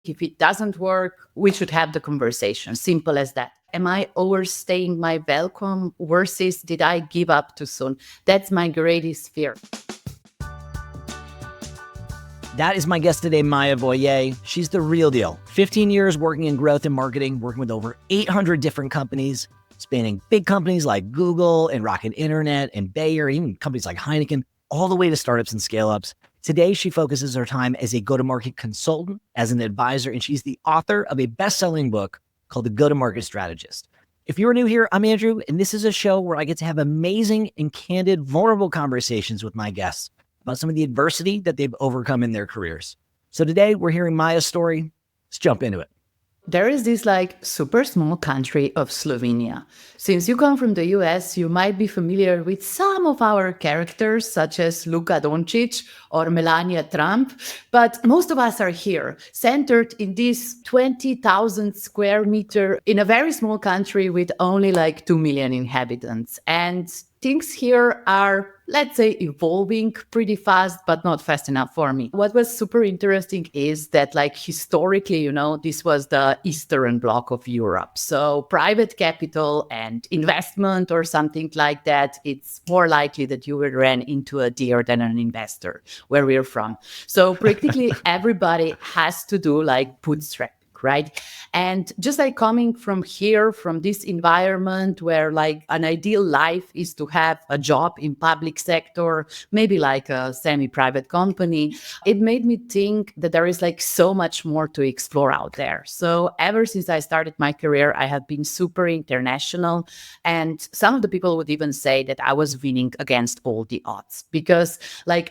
If it doesn't work, we should have the conversation. Simple as that. Am I overstaying my welcome versus did I give up too soon? That's my greatest fear. That is my guest today, Maja Voje. She's the real deal. 15 years working in growth and marketing, working with over 800 different companies, spanning big companies like Google and Rocket Internet and Bayer, even companies like Heineken, all the way to startups and scale-ups. Today, she focuses her time as a go-to-market consultant, as an advisor, and she's the author of a best-selling book called The Go-To-Market Strategist. If you're new here, I'm Andrew, and this is a show where I get to have amazing and candid, vulnerable conversations with my guests about some of the adversity that they've overcome in their careers. So today, we're hearing Maja's story. Let's jump into it. There is this super small country of Slovenia. Since you come from the US, you might be familiar with some of our characters, such as Luka Doncic or Melania Trump. But most of us are here, centered in this 20,000 square meter in a very small country with only 2 million inhabitants. And things here are, let's say, evolving pretty fast, but not fast enough for me. What was super interesting is that, historically, this was the Eastern Bloc of Europe. So private capital and investment or something like that, it's more likely that you will run into a deer than an investor where we're from. So practically everybody has to do bootstrap. Right. And just coming from here, from this environment where an ideal life is to have a job in public sector, maybe a semi-private company, it made me think that there is so much more to explore out there. So ever since I started my career, I have been super international. And some of the people would even say that I was winning against all the odds because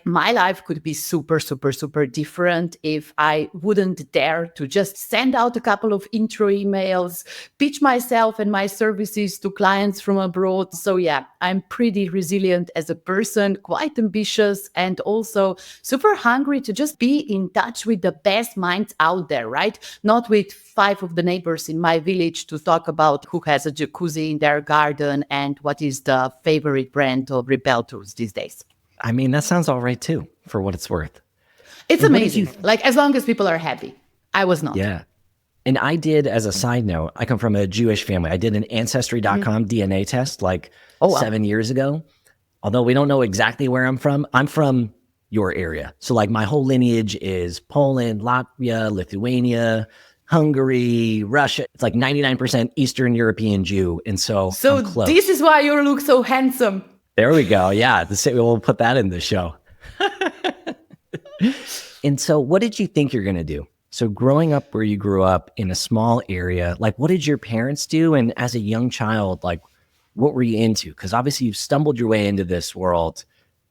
my life could be super, super, super different if I wouldn't dare to just send out a couple of intro emails, pitch myself and my services to clients from abroad. So yeah, I'm pretty resilient as a person, quite ambitious, and also super hungry to just be in touch with the best minds out there, right? Not with 5 of the neighbors in my village to talk about who has a jacuzzi in their garden and what is the favorite brand of repel tools these days. I mean, that sounds all right too, for what it's worth. It's amazing. As long as people are happy. I was not. Yeah. And I did, as a side note, I come from a Jewish family. I did an Ancestry.com DNA test 7 years ago. Although we don't know exactly where I'm from your area. So my whole lineage is Poland, Latvia, Lithuania, Hungary, Russia. It's 99% Eastern European Jew. And so I'm close. This is why you look so handsome. There we go. Yeah, we'll put that in the show. And so what did you think you're going to do? So growing up where you grew up in a small area, what did your parents do? And as a young child, what were you into? Because obviously you've stumbled your way into this world,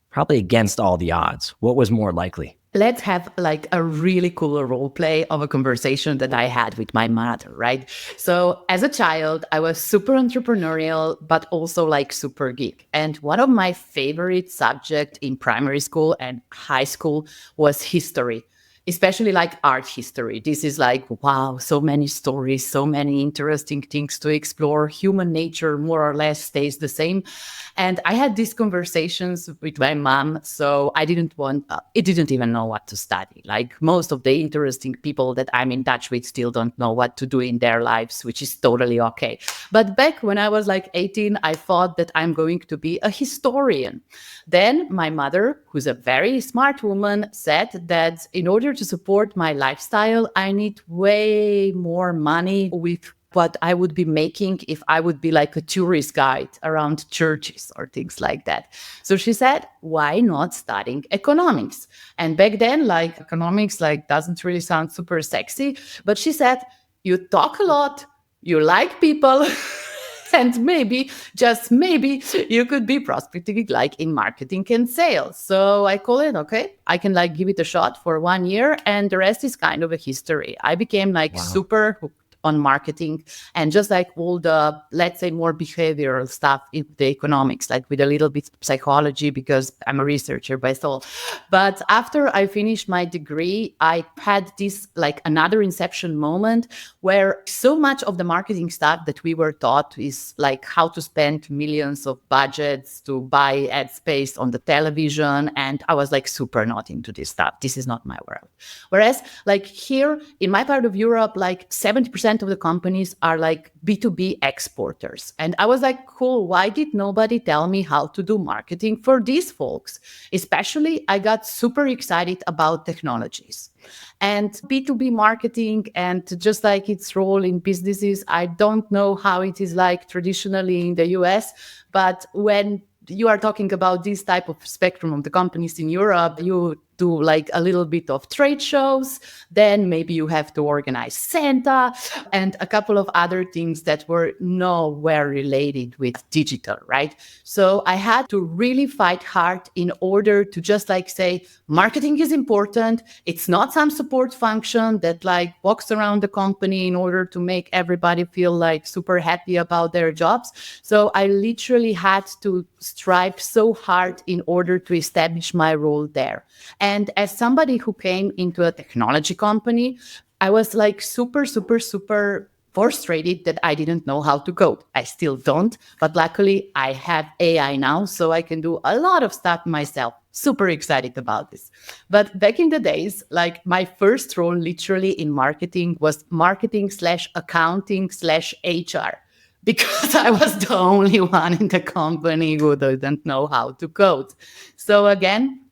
probably against all the odds. What was more likely? Let's have a really cool role play of a conversation that I had with my mother, right? So as a child, I was super entrepreneurial, but also super geek. And one of my favorite subjects in primary school and high school was history. Especially art history. This is wow, so many stories, so many interesting things to explore. Human nature more or less stays the same. And I had these conversations with my mom, so I didn't even know what to study. Most of the interesting people that I'm in touch with still don't know what to do in their lives, which is totally okay. But back when I was 18, I thought that I'm going to be a historian. Then my mother, who's a very smart woman, said that in order to support my lifestyle, I need way more money with what I would be making if I would be a tourist guide around churches or things like that. So she said, why not studying economics? And back then, economics doesn't really sound super sexy, but she said, you talk a lot, you like people, and maybe, just maybe, you could be prospecting in marketing and sales. So I call it, okay, I can give it a shot for 1 year, and the rest is kind of a history. I became super hooked on marketing and just like all the, let's say, more behavioral stuff in the economics, like with a little bit of psychology, because I'm a researcher by soul. But after I finished my degree, I had this like another inception moment where so much of the marketing stuff that we were taught is like how to spend millions of budgets to buy ad space on the television. And I was like super not into this stuff. This is not my world. Whereas like here in my part of Europe, like 70% of the companies are like B2B exporters. And I was like, cool, why did nobody tell me how to do marketing for these folks? Especially, I got super excited about technologies and B2B marketing and just like its role in businesses. I don't know how it is like traditionally in the US, but when you are talking about this type of spectrum of the companies in Europe, you do like a little bit of trade shows, then maybe you have to organize Santa and a couple of other things that were nowhere related with digital, right? So I had to really fight hard in order to just like say, marketing is important. It's not some support function that like walks around the company in order to make everybody feel like super happy about their jobs. So I literally had to strive so hard in order to establish my role there. And as somebody who came into a technology company, I was like super frustrated that I didn't know how to code. I still don't, but luckily I have AI now, so I can do a lot of stuff myself. Super excited about this. But back in the days, like my first role literally in marketing was marketing / accounting / HR, because I was the only one in the company who didn't know how to code. So again,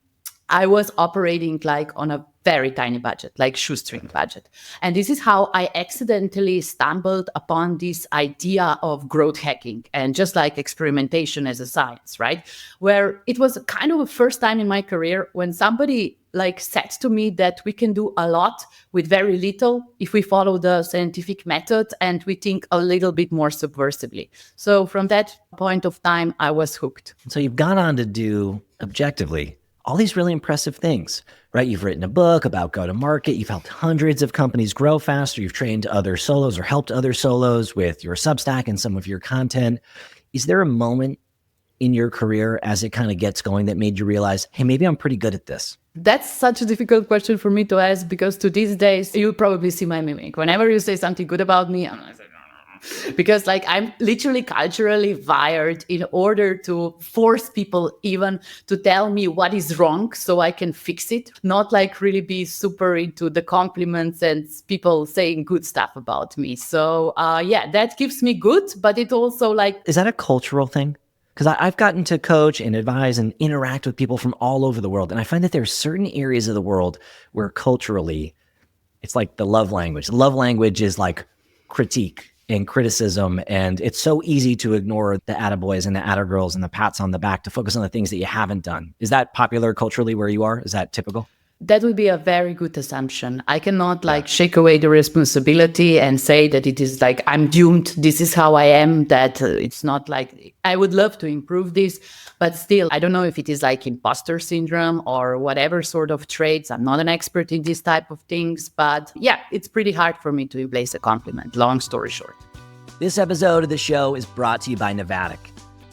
I was operating like on a very tiny budget, like shoestring budget. And this is how I accidentally stumbled upon this idea of growth hacking and just like experimentation as a science, right? Where it was kind of a first time in my career when somebody like said to me that we can do a lot with very little if we follow the scientific method and we think a little bit more subversively. So from that point of time, I was hooked. So you've gone on to do objectively all these really impressive things, right? You've written a book about go-to-market. You've helped hundreds of companies grow faster. You've trained other solos or helped other solos with your Substack and some of your content. Is there a moment in your career as it kind of gets going that made you realize, hey, maybe I'm pretty good at this? That's such a difficult question for me to ask because to these days, you probably see my mimic. Whenever you say something good about me, I'm like, because like I'm literally culturally wired in order to force people even to tell me what is wrong so I can fix it, not like really be super into the compliments and people saying good stuff about me. So yeah, that keeps me good, but it also like... Is that a cultural thing? Because I've gotten to coach and advise and interact with people from all over the world. And I find that there are certain areas of the world where culturally, it's like the love language. The love language is like critique and criticism. And it's so easy to ignore the attaboys and the attagirls and the pats on the back to focus on the things that you haven't done. Is that popular culturally where you are? Is that typical? That would be a very good assumption. I cannot like shake away the responsibility and say that it is like I'm doomed. This is how I am. That it's not like I would love to improve this, but still, I don't know if it is like imposter syndrome or whatever sort of traits. I'm not an expert in this type of things, but yeah, it's pretty hard for me to embrace a compliment. Long story short. This episode of the show is brought to you by Navattic.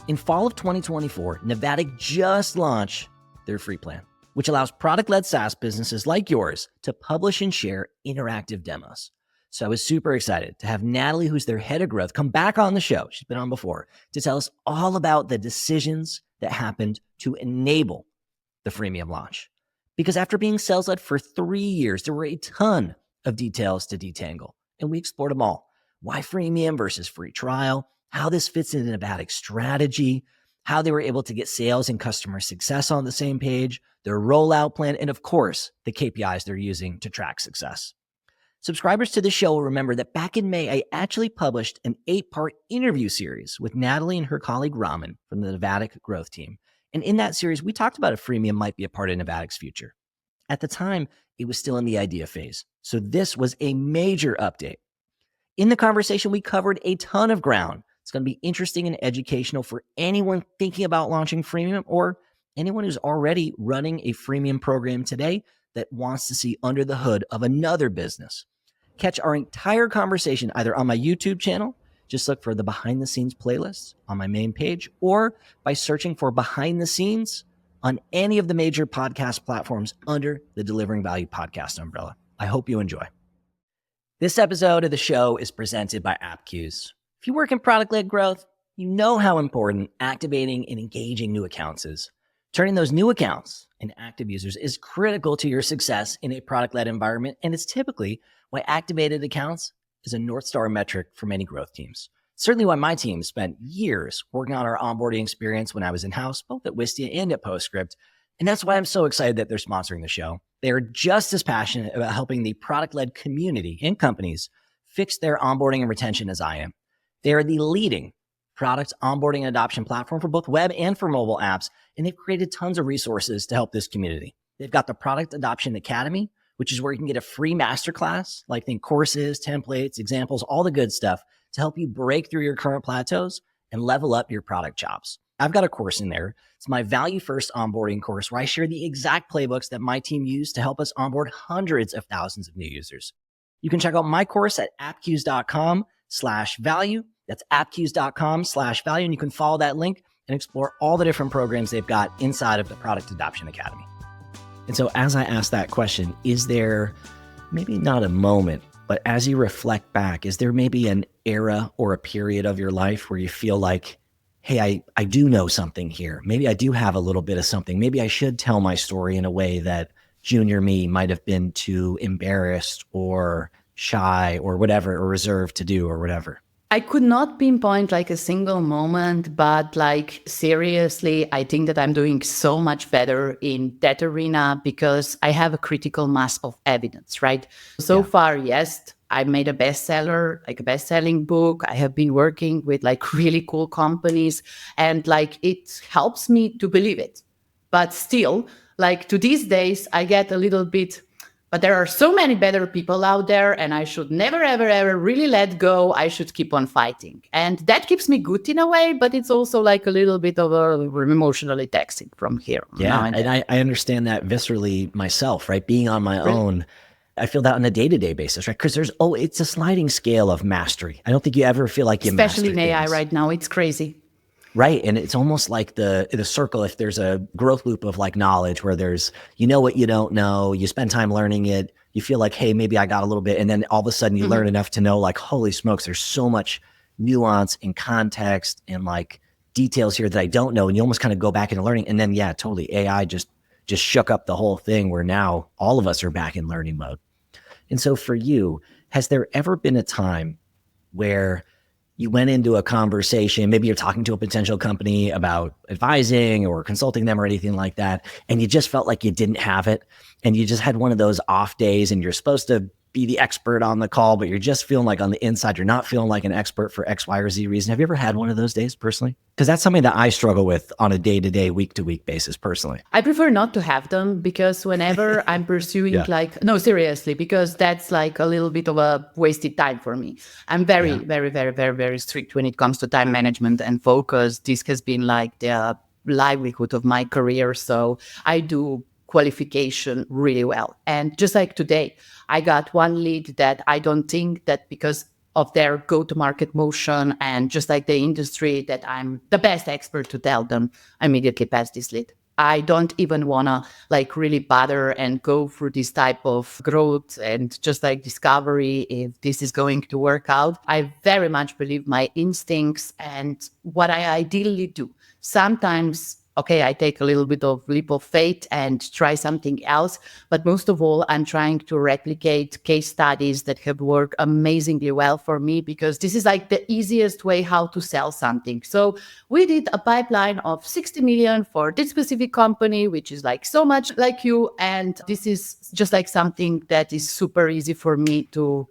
In fall of 2024, Navattic just launched their free plan, which allows product-led SaaS businesses like yours to publish and share interactive demos. So I was super excited to have Natalie, who's their head of growth, come back on the show. She's been on before to tell us all about the decisions that happened to enable the freemium launch. Because after being sales-led for 3 years, there were a ton of details to detangle, and we explored them all. Why freemium versus free trial, how this fits into Navattic's strategy, how they were able to get sales and customer success on the same page, their rollout plan, and of course, the KPIs they're using to track success. Subscribers to the show will remember that back in May, I actually published an 8-part interview series with Natalie and her colleague Raman from the Navattic growth team. And in that series, we talked about if freemium might be a part of Navattic's future. At the time, it was still in the idea phase. So this was a major update. In the conversation, we covered a ton of ground. It's going to be interesting and educational for anyone thinking about launching freemium or anyone who's already running a freemium program today that wants to see under the hood of another business. catch our entire conversation either on my YouTube channel, just look for the behind the scenes playlist on my main page, or by searching for behind the scenes on any of the major podcast platforms under the Delivering Value podcast umbrella. I hope you enjoy. This episode of the show is presented by Appcues. If you work in product-led growth, you know how important activating and engaging new accounts is. Turning those new accounts into active users is critical to your success in a product-led environment, and it's typically why activated accounts is a North Star metric for many growth teams. Certainly why my team spent years working on our onboarding experience when I was in-house, both at Wistia and at Postscript. And that's why I'm so excited that they're sponsoring the show. They are just as passionate about helping the product-led community and companies fix their onboarding and retention as I am. They are the leading product onboarding and adoption platform for both web and for mobile apps, and they've created tons of resources to help this community. They've got the Product Adoption Academy, which is where you can get a free masterclass, like think courses, templates, examples, all the good stuff to help you break through your current plateaus and level up your product chops. I've got a course in there. It's my Value First onboarding course where I share the exact playbooks that my team used to help us onboard hundreds of thousands of new users. You can check out my course at appcues.com/value. That's appcues.com/value. And you can follow that link and explore all the different programs they've got inside of the Product Adoption Academy. And so as I ask that question, is there maybe not a moment, but as you reflect back, is there maybe an era or a period of your life where you feel like, hey, I do know something here. Maybe I do have a little bit of something. Maybe I should tell my story in a way that junior me might have been too embarrassed or shy or whatever, or reserved to do or whatever. I could not pinpoint like a single moment, but like seriously, I think that I'm doing so much better in that arena because I have a critical mass of evidence, right? So far, yes, I made a bestseller, like a best-selling book. I have been working with like really cool companies and like it helps me to believe it. But still, like to these days, I get a little bit, but there are so many better people out there and I should never, ever, ever really let go. I should keep on fighting. And that keeps me good in a way, but it's also like a little bit of emotionally taxing from here. Yeah, and I understand that viscerally myself, right? Being on my own, I feel that on a day-to-day basis, right? Because it's a sliding scale of mastery. I don't think you ever feel like you master especially in AI things. right now. It's crazy. Right. And it's almost like the circle, if there's a growth loop of like knowledge where there's, you know what you don't know, you spend time learning it, you feel like, hey, maybe I got a little bit. And then all of a sudden you learn enough to know like, holy smokes, there's so much nuance and context and like details here that I don't know. And you almost kind of go back into learning. And then, yeah, totally. AI just shook up the whole thing where now all of us are back in learning mode. And so for you, has there ever been a time where you went into a conversation, maybe you're talking to a potential company about advising or consulting them or anything like that, and you just felt like you didn't have it, and you just had one of those off days and you're supposed to be the expert on the call, but you're just feeling like on the inside, you're not feeling like an expert for X, Y, or Z reason. Have you ever had one of those days personally? Because that's something that I struggle with on a day-to-day, week-to-week basis personally. I prefer not to have them because whenever I'm pursuing no, seriously, because that's like a little bit of a wasted time for me. I'm very, very, very, very, very strict when it comes to time management and focus. This has been like the livelihood of my career. So I do qualification really well. And just like today, I got one lead that I don't think that because of their go-to-market motion and just like the industry that I'm the best expert to tell them, I immediately pass this lead. I don't even want to like really bother and go through this type of growth and just like discovery if this is going to work out. I very much believe my instincts and what I ideally do. Sometimes okay, I take a little bit of leap of faith and try something else. But most of all, I'm trying to replicate case studies that have worked amazingly well for me because this is like the easiest way how to sell something. So we did a pipeline of 60 million for this specific company, which is like so much like you. And this is just like something that is super easy for me to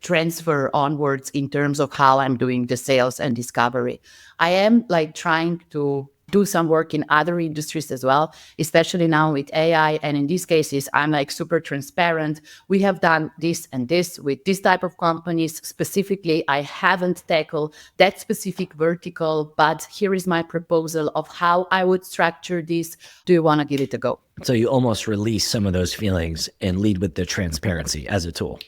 transfer onwards in terms of how I'm doing the sales and discovery. I am like trying to do some work in other industries as well, especially now with AI. And in these cases, I'm like super transparent. We have done this and this with this type of companies. Specifically, I haven't tackled that specific vertical, but here is my proposal of how I would structure this. Do you want to give it a go? So you almost release some of those feelings and lead with the transparency as a tool.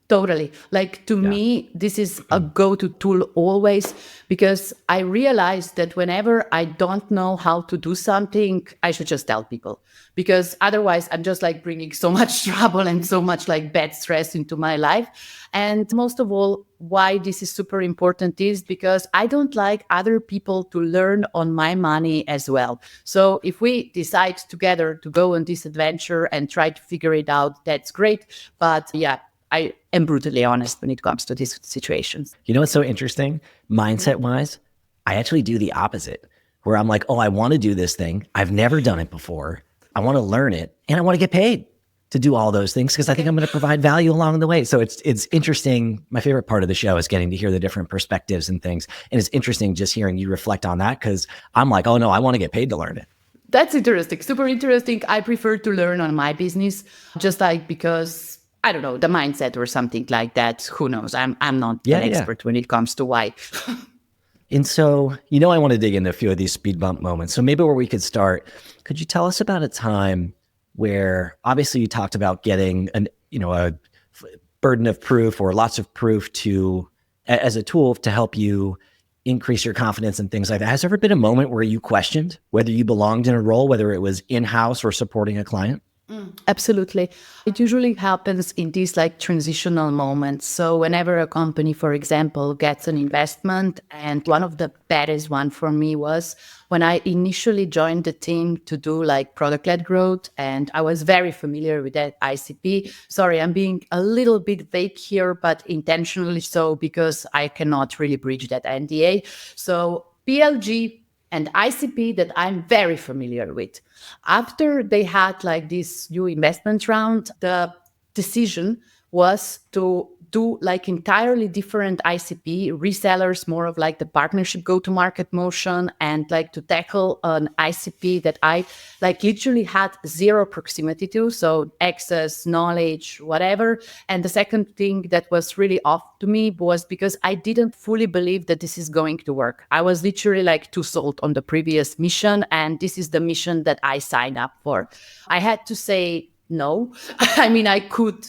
Totally. Like to me, this is a go-to tool always, because I realize that whenever I don't know how to do something, I should just tell people, because otherwise I'm just like bringing so much trouble and so much like bad stress into my life. And most of all, why this is super important is because I don't like other people to learn on my money as well. So if we decide together to go on this adventure and try to figure it out, that's great. But yeah, I am brutally honest when it comes to these situations. You know what's so interesting? Mindset wise, I actually do the opposite, where I'm like, oh, I want to do this thing. I've never done it before. I want to learn it and I want to get paid to do all those things because I think I'm going to provide value along the way. So it's interesting. My favorite part of the show is getting to hear the different perspectives and things. And it's interesting just hearing you reflect on that, because I'm like, oh no, I want to get paid to learn it. That's interesting. Super interesting. I prefer to learn on my business, just like because I don't know, the mindset or something like that. Who knows? I'm not an expert when it comes to why. And so, I want to dig into a few of these speed bump moments. So maybe where we could start, could you tell us about a time where obviously you talked about getting a burden of proof or lots of proof as a tool to help you increase your confidence and things like that. Has there ever been a moment where you questioned whether you belonged in a role, whether it was in-house or supporting a client? Absolutely. It usually happens in these like transitional moments. So whenever a company, for example, gets an investment, and one of the baddest one for me was when I initially joined the team to do like product-led growth, and I was very familiar with that ICP. Sorry, I'm being a little bit vague here, but intentionally so because I cannot really bridge that NDA. So PLG and ICP that I'm very familiar with. After they had like this new investment round, the decision was to do like entirely different ICP resellers, more of like the partnership go-to-market motion, and like to tackle an ICP that I like literally had zero proximity to. So access, knowledge, whatever. And the second thing that was really off to me was because I didn't fully believe that this is going to work. I was literally like too sold on the previous mission, and this is the mission that I signed up for. I had to say no. I mean, I could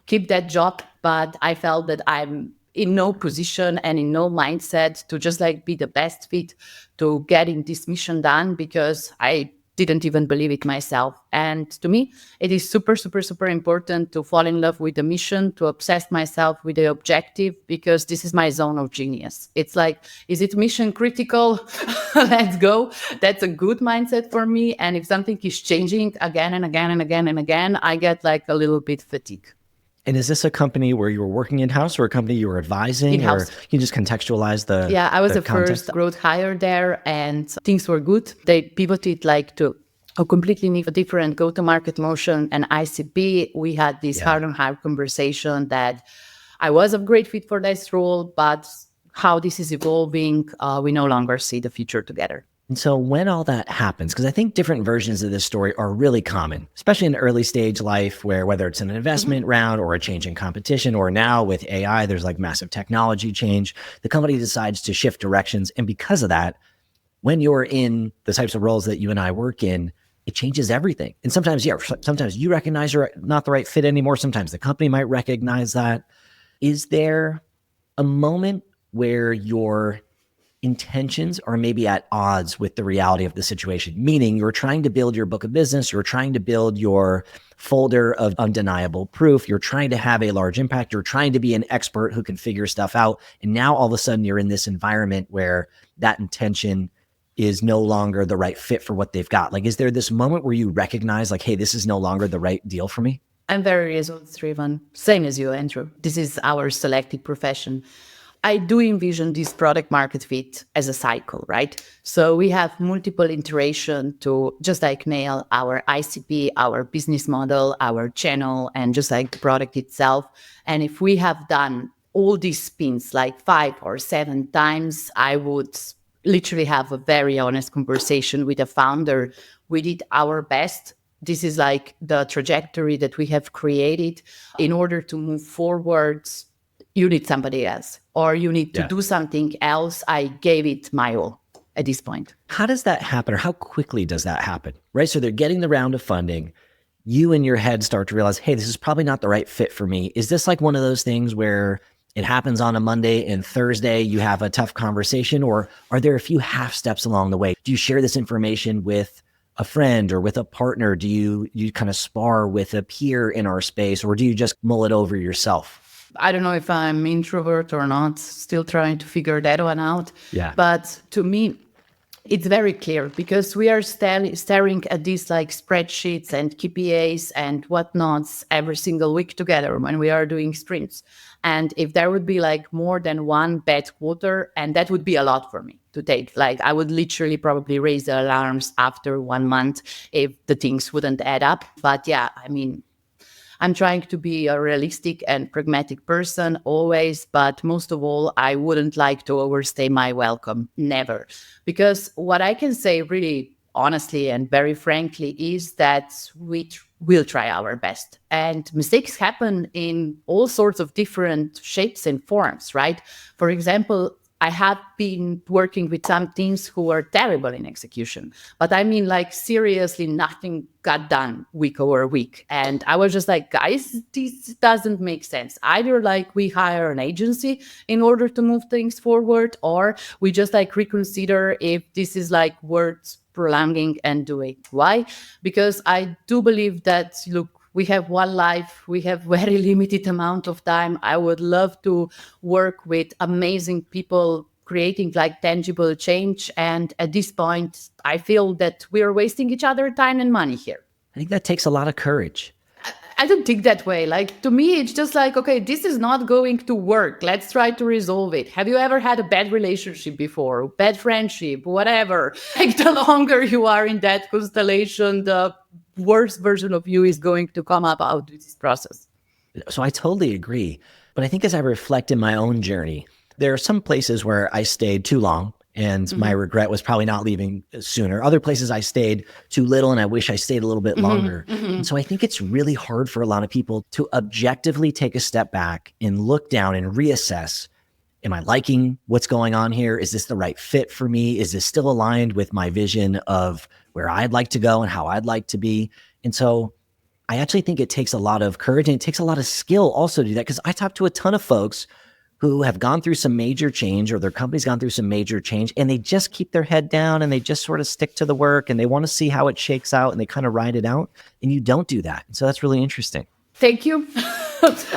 keep that job, but I felt that I'm in no position and in no mindset to just like be the best fit to getting this mission done, because I didn't even believe it myself. And to me, it is super, super, super important to fall in love with the mission, to obsess myself with the objective, because this is my zone of genius. It's like, is it mission critical? Let's go. That's a good mindset for me. And if something is changing again and again and again and again, I get like a little bit fatigued. And is this a company where you were working in-house or a company you were advising? In-house. Or can you just contextualize the Yeah, I was the context? first growth hire there, and things were good. They pivoted like to a completely new, different go-to-market motion and ICP. We had this heart-on-heart conversation that I was a great fit for this role, but how this is evolving, we no longer see the future together. And so when all that happens, because I think different versions of this story are really common, especially in early stage life, where whether it's an investment round or a change in competition, or now with AI, there's like massive technology change, the company decides to shift directions. And because of that, when you're in the types of roles that you and I work in, it changes everything. And sometimes, sometimes you recognize you're not the right fit anymore. Sometimes the company might recognize that. Is there a moment where your intentions are maybe at odds with the reality of the situation? Meaning you're trying to build your book of business, you're trying to build your folder of undeniable proof, you're trying to have a large impact, you're trying to be an expert who can figure stuff out. And now all of a sudden you're in this environment where that intention is no longer the right fit for what they've got. Like, is there this moment where you recognize like, hey, this is no longer the right deal for me? I'm very results driven. Same as you, Andrew. This is our selective profession. I do envision this product market fit as a cycle, right? So we have multiple iteration to just like nail our ICP, our business model, our channel, and just like the product itself. And if we have done all these spins like 5 or 7 times, I would literally have a very honest conversation with the founder. We did our best. This is like the trajectory that we have created. In order to move forwards, you need somebody else, or you need to do something else. I gave it my all at this point. How does that happen, or how quickly does that happen? Right? So they're getting the round of funding. you in your head start to realize, hey, this is probably not the right fit for me? Is this like one of those things where it happens on a Monday and Thursday you have a tough conversation, or are there a few half steps along the way? Do you share this information with a friend or with a partner? Do you kind of spar with a peer in our space, or do you just mull it over yourself? I don't know if I'm introvert or not, still trying to figure that one out. Yeah. But to me, it's very clear because we are staring at these like spreadsheets and KPIs and whatnots every single week together when we are doing sprints. And if there would be like more than one bad quarter, and that would be a lot for me to take, like I would literally probably raise the alarms after 1 month if the things wouldn't add up. But yeah, I mean, I'm trying to be a realistic and pragmatic person always, but most of all, I wouldn't like to overstay my welcome, never. Because what I can say really honestly and very frankly is that we will try our best. And mistakes happen in all sorts of different shapes and forms, right? For example, I have been working with some teams who were terrible in execution, but I mean, like, seriously, nothing got done week over week. And I was just like, guys, this doesn't make sense. Either like we hire an agency in order to move things forward, or we just like reconsider if this is like worth prolonging and doing. Why? Because I do believe that, look, we have one life, we have very limited amount of time. I would love to work with amazing people creating like tangible change. And at this point, I feel that we are wasting each other time and money here. I think that takes a lot of courage. I don't think that way. Like, to me, it's just like, okay, this is not going to work. Let's try to resolve it. Have you ever had a bad relationship before? Bad friendship, whatever. Like, the longer you are in that constellation, the worst version of you is going to come up out of this process. So I totally agree. But I think as I reflect in my own journey, there are some places where I stayed too long and my regret was probably not leaving sooner. Other places I stayed too little and I wish I stayed a little bit longer. And so I think it's really hard for a lot of people to objectively take a step back and look down and reassess. Am I liking what's going on here? Is this the right fit for me? Is this still aligned with my vision of where I'd like to go and how I'd like to be? And so I actually think it takes a lot of courage and it takes a lot of skill also to do that, because I talk to a ton of folks who have gone through some major change or their company's gone through some major change and they just keep their head down and they just sort of stick to the work and they want to see how it shakes out and they kind of ride it out. And you don't do that. So that's really interesting. Thank you.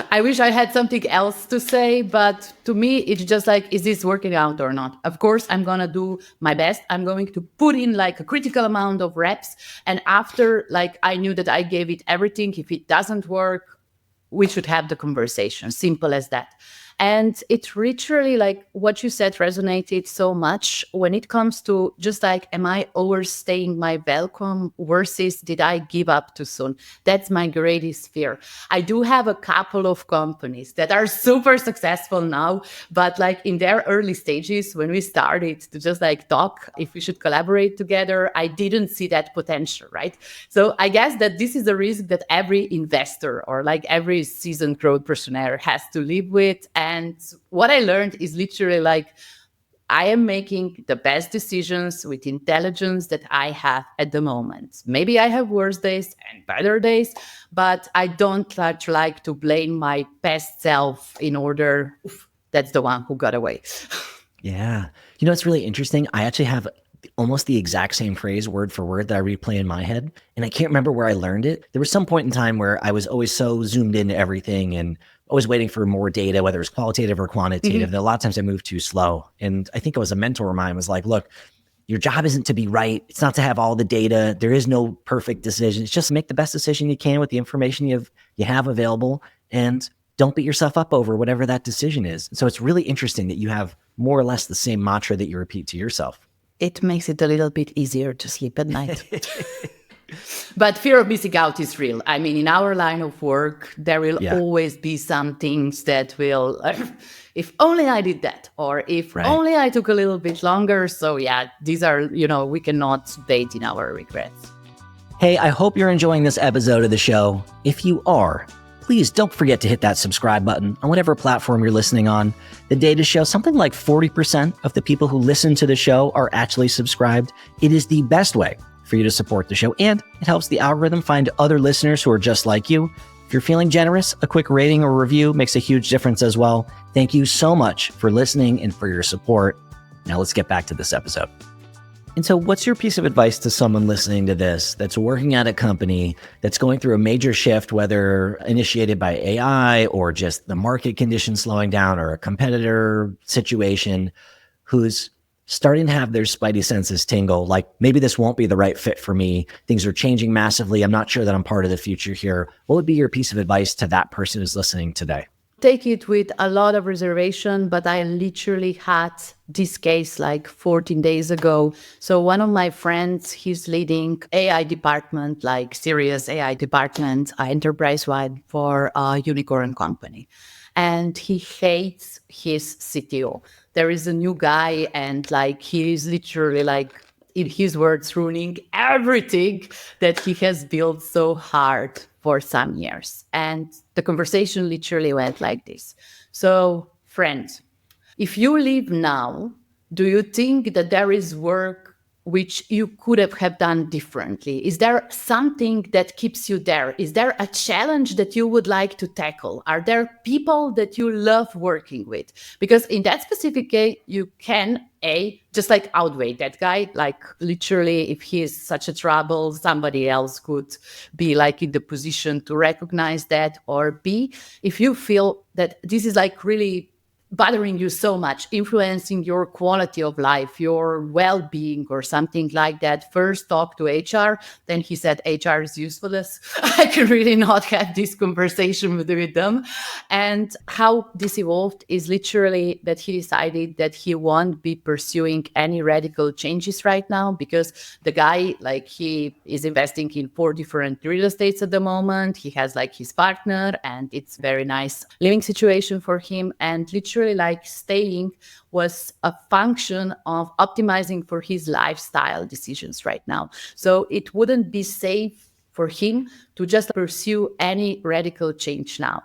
I wish I had something else to say, but to me, it's just like, is this working out or not? Of course, I'm going to do my best. I'm going to put in like a critical amount of reps. And after, like, I knew that I gave it everything. If it doesn't work, we should have the conversation. Simple as that. And it literally, like what you said, resonated so much when it comes to just like, am I overstaying my welcome versus did I give up too soon? That's my greatest fear. I do have a couple of companies that are super successful now, but like in their early stages, when we started to just like talk if we should collaborate together, I didn't see that potential, right? So I guess that this is a risk that every investor or like every seasoned growth personaire has to live with. And what I learned is literally like, I am making the best decisions with intelligence that I have at the moment. Maybe I have worse days and better days, but I don't like to blame my past self in order, that's the one who got away. Yeah. You know, it's really interesting. I actually have almost the exact same phrase word for word that I replay in my head. And I can't remember where I learned it. There was some point in time where I was always so zoomed into everything and always waiting for more data, whether it's qualitative or quantitative. A lot of times I moved too slow. And I think it was a mentor of mine was like, look, your job isn't to be right. It's not to have all the data. There is no perfect decision. It's just make the best decision you can with the information you have available, and don't beat yourself up over whatever that decision is. So it's really interesting that you have more or less the same mantra that you repeat to yourself. It makes it a little bit easier to sleep at night. But fear of missing out is real. I mean, in our line of work, there will always be some things that will, if only I did that, or if only I took a little bit longer. So yeah, these are, we cannot bait in our regrets. Hey, I hope you're enjoying this episode of the show. If you are, please don't forget to hit that subscribe button on whatever platform you're listening on. The data shows something like 40% of the people who listen to the show are actually subscribed. It is the best way for you to support the show, and it helps the algorithm find other listeners who are just like you. If you're feeling generous, a quick rating or review makes a huge difference as well. Thank you so much for listening and for your support. Now let's get back to this episode. And so what's your piece of advice to someone listening to this that's working at a company that's going through a major shift, whether initiated by AI or just the market conditions slowing down or a competitor situation, who's starting to have their spidey senses tingle, like maybe this won't be the right fit for me. Things are changing massively. I'm not sure that I'm part of the future here. What would be your piece of advice to that person who's listening today? Take it with a lot of reservation, but I literally had this case like 14 days ago. So one of my friends, he's leading AI department, like serious AI department, enterprise-wide for a unicorn company. And he hates his CTO. There is a new guy and like he's literally like, in his words, ruining everything that he has built so hard for some years. And the conversation literally went like this. So, friend, if you leave now, do you think that there is work which you could have done differently? Is there something that keeps you there? Is there a challenge that you would like to tackle? Are there people that you love working with? Because in that specific case, you can just like outweigh that guy. Like literally, if he is such a trouble, somebody else could be like in the position to recognize that. Or B, if you feel that this is like really bothering you so much, influencing your quality of life, your well-being or something like that, first talk to HR. Then he said HR is useless. I can really not have this conversation with them. And how this evolved is literally that he decided that he won't be pursuing any radical changes right now, because the guy, like, he is investing in 4 different real estates at the moment. He has like his partner and it's very nice living situation for him. And literally like staying was a function of optimizing for his lifestyle decisions right now. So it wouldn't be safe for him to just pursue any radical change now.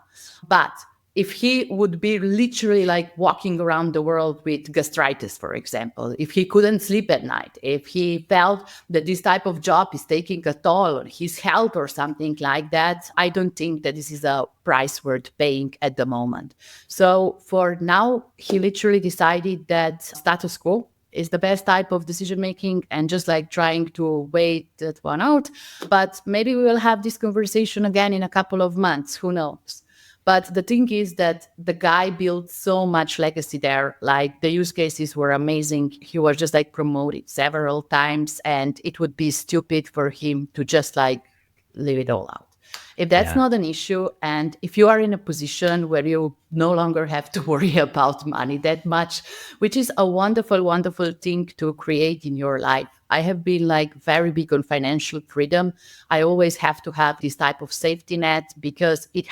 But if he would be literally like walking around the world with gastritis, for example, if he couldn't sleep at night, if he felt that this type of job is taking a toll on his health or something like that, I don't think that this is a price worth paying at the moment. So for now, he literally decided that status quo is the best type of decision making and just like trying to wait that one out. But maybe we will have this conversation again in a couple of months, who knows? But the thing is that the guy built so much legacy there. Like the use cases were amazing. He was just like promoted several times, and it would be stupid for him to just like leave it all out. If that's not an issue, and if you are in a position where you no longer have to worry about money that much, which is a wonderful, wonderful thing to create in your life. I have been like very big on financial freedom. I always have to have this type of safety net because it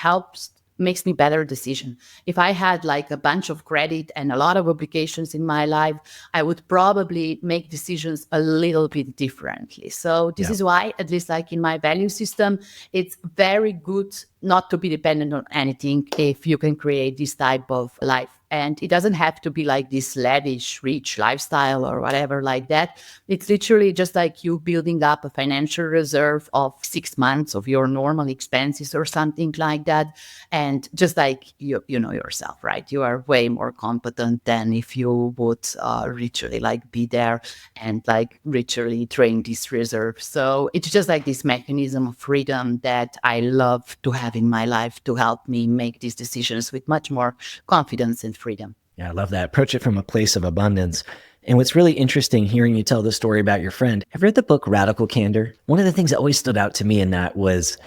makes me better decision. If I had like a bunch of credit and a lot of obligations in my life, I would probably make decisions a little bit differently. So this is why, at least like in my value system, it's very good not to be dependent on anything if you can create this type of life. And it doesn't have to be like this lavish, rich lifestyle or whatever like that. It's literally just like you building up a financial reserve of 6 months of your normal expenses or something like that. And just like you know yourself, right? You are way more competent than if you would literally like be there and like literally train this reserve. So it's just like this mechanism of freedom that I love to have in my life to help me make these decisions with much more confidence and freedom. Yeah, I love that. Approach it from a place of abundance. And what's really interesting hearing you tell the story about your friend, I've read the book Radical Candor. One of the things that always stood out to me in that was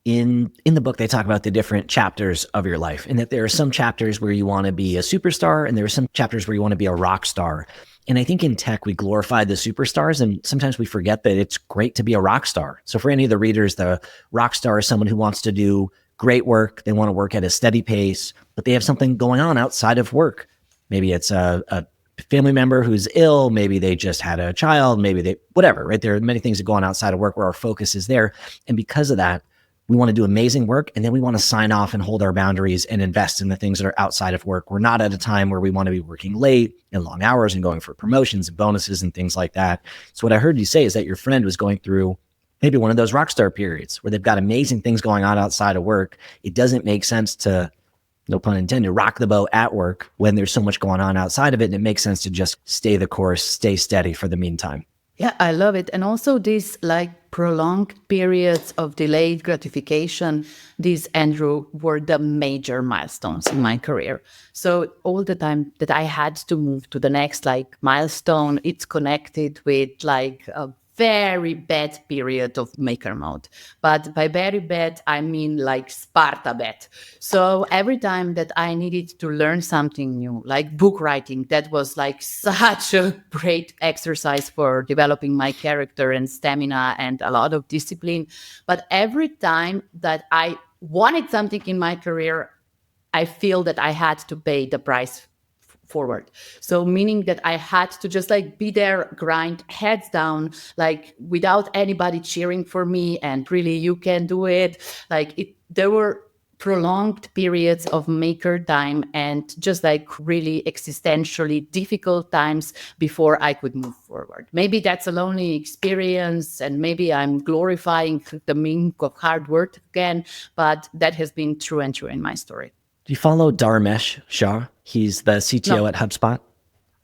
in the book, they talk about the different chapters of your life, and that there are some chapters where you want to be a superstar and there are some chapters where you want to be a rock star. And I think in tech, we glorify the superstars, and sometimes we forget that it's great to be a rock star. So for any of the readers, the rock star is someone who wants to do great work. They want to work at a steady pace, but they have something going on outside of work. Maybe it's a family member who's ill. Maybe they just had a child. Maybe whatever, right? There are many things that go on outside of work where our focus is there. And because of that, We want to do amazing work, and then we want to sign off and hold our boundaries and invest in the things that are outside of work. We're not at a time where we want to be working late and long hours and going for promotions and bonuses and things like that. So what I heard you say is that your friend was going through maybe one of those rock star periods where they've got amazing things going on outside of work. It doesn't make sense to, no pun intended, rock the boat at work when there's so much going on outside of it. And it makes sense to just stay the course, stay steady for the meantime. Yeah, I love it. And also these like prolonged periods of delayed gratification, these, Andrew, were the major milestones in my career. So all the time that I had to move to the next like milestone, it's connected with like a very bad period of maker mode. But by very bad, I mean like Sparta bad. So every time that I needed to learn something new, like book writing, that was like such a great exercise for developing my character and stamina and a lot of discipline. But every time that I wanted something in my career, I feel that I had to pay the price forward. So meaning that I had to just like be there, grind heads down, like without anybody cheering for me and really you can do it. There were prolonged periods of maker time and just like really existentially difficult times before I could move forward. Maybe that's a lonely experience and maybe I'm glorifying the meaning of hard work again, but that has been true and true in my story. Do you follow Dharmesh Shah? He's the CTO No. at HubSpot.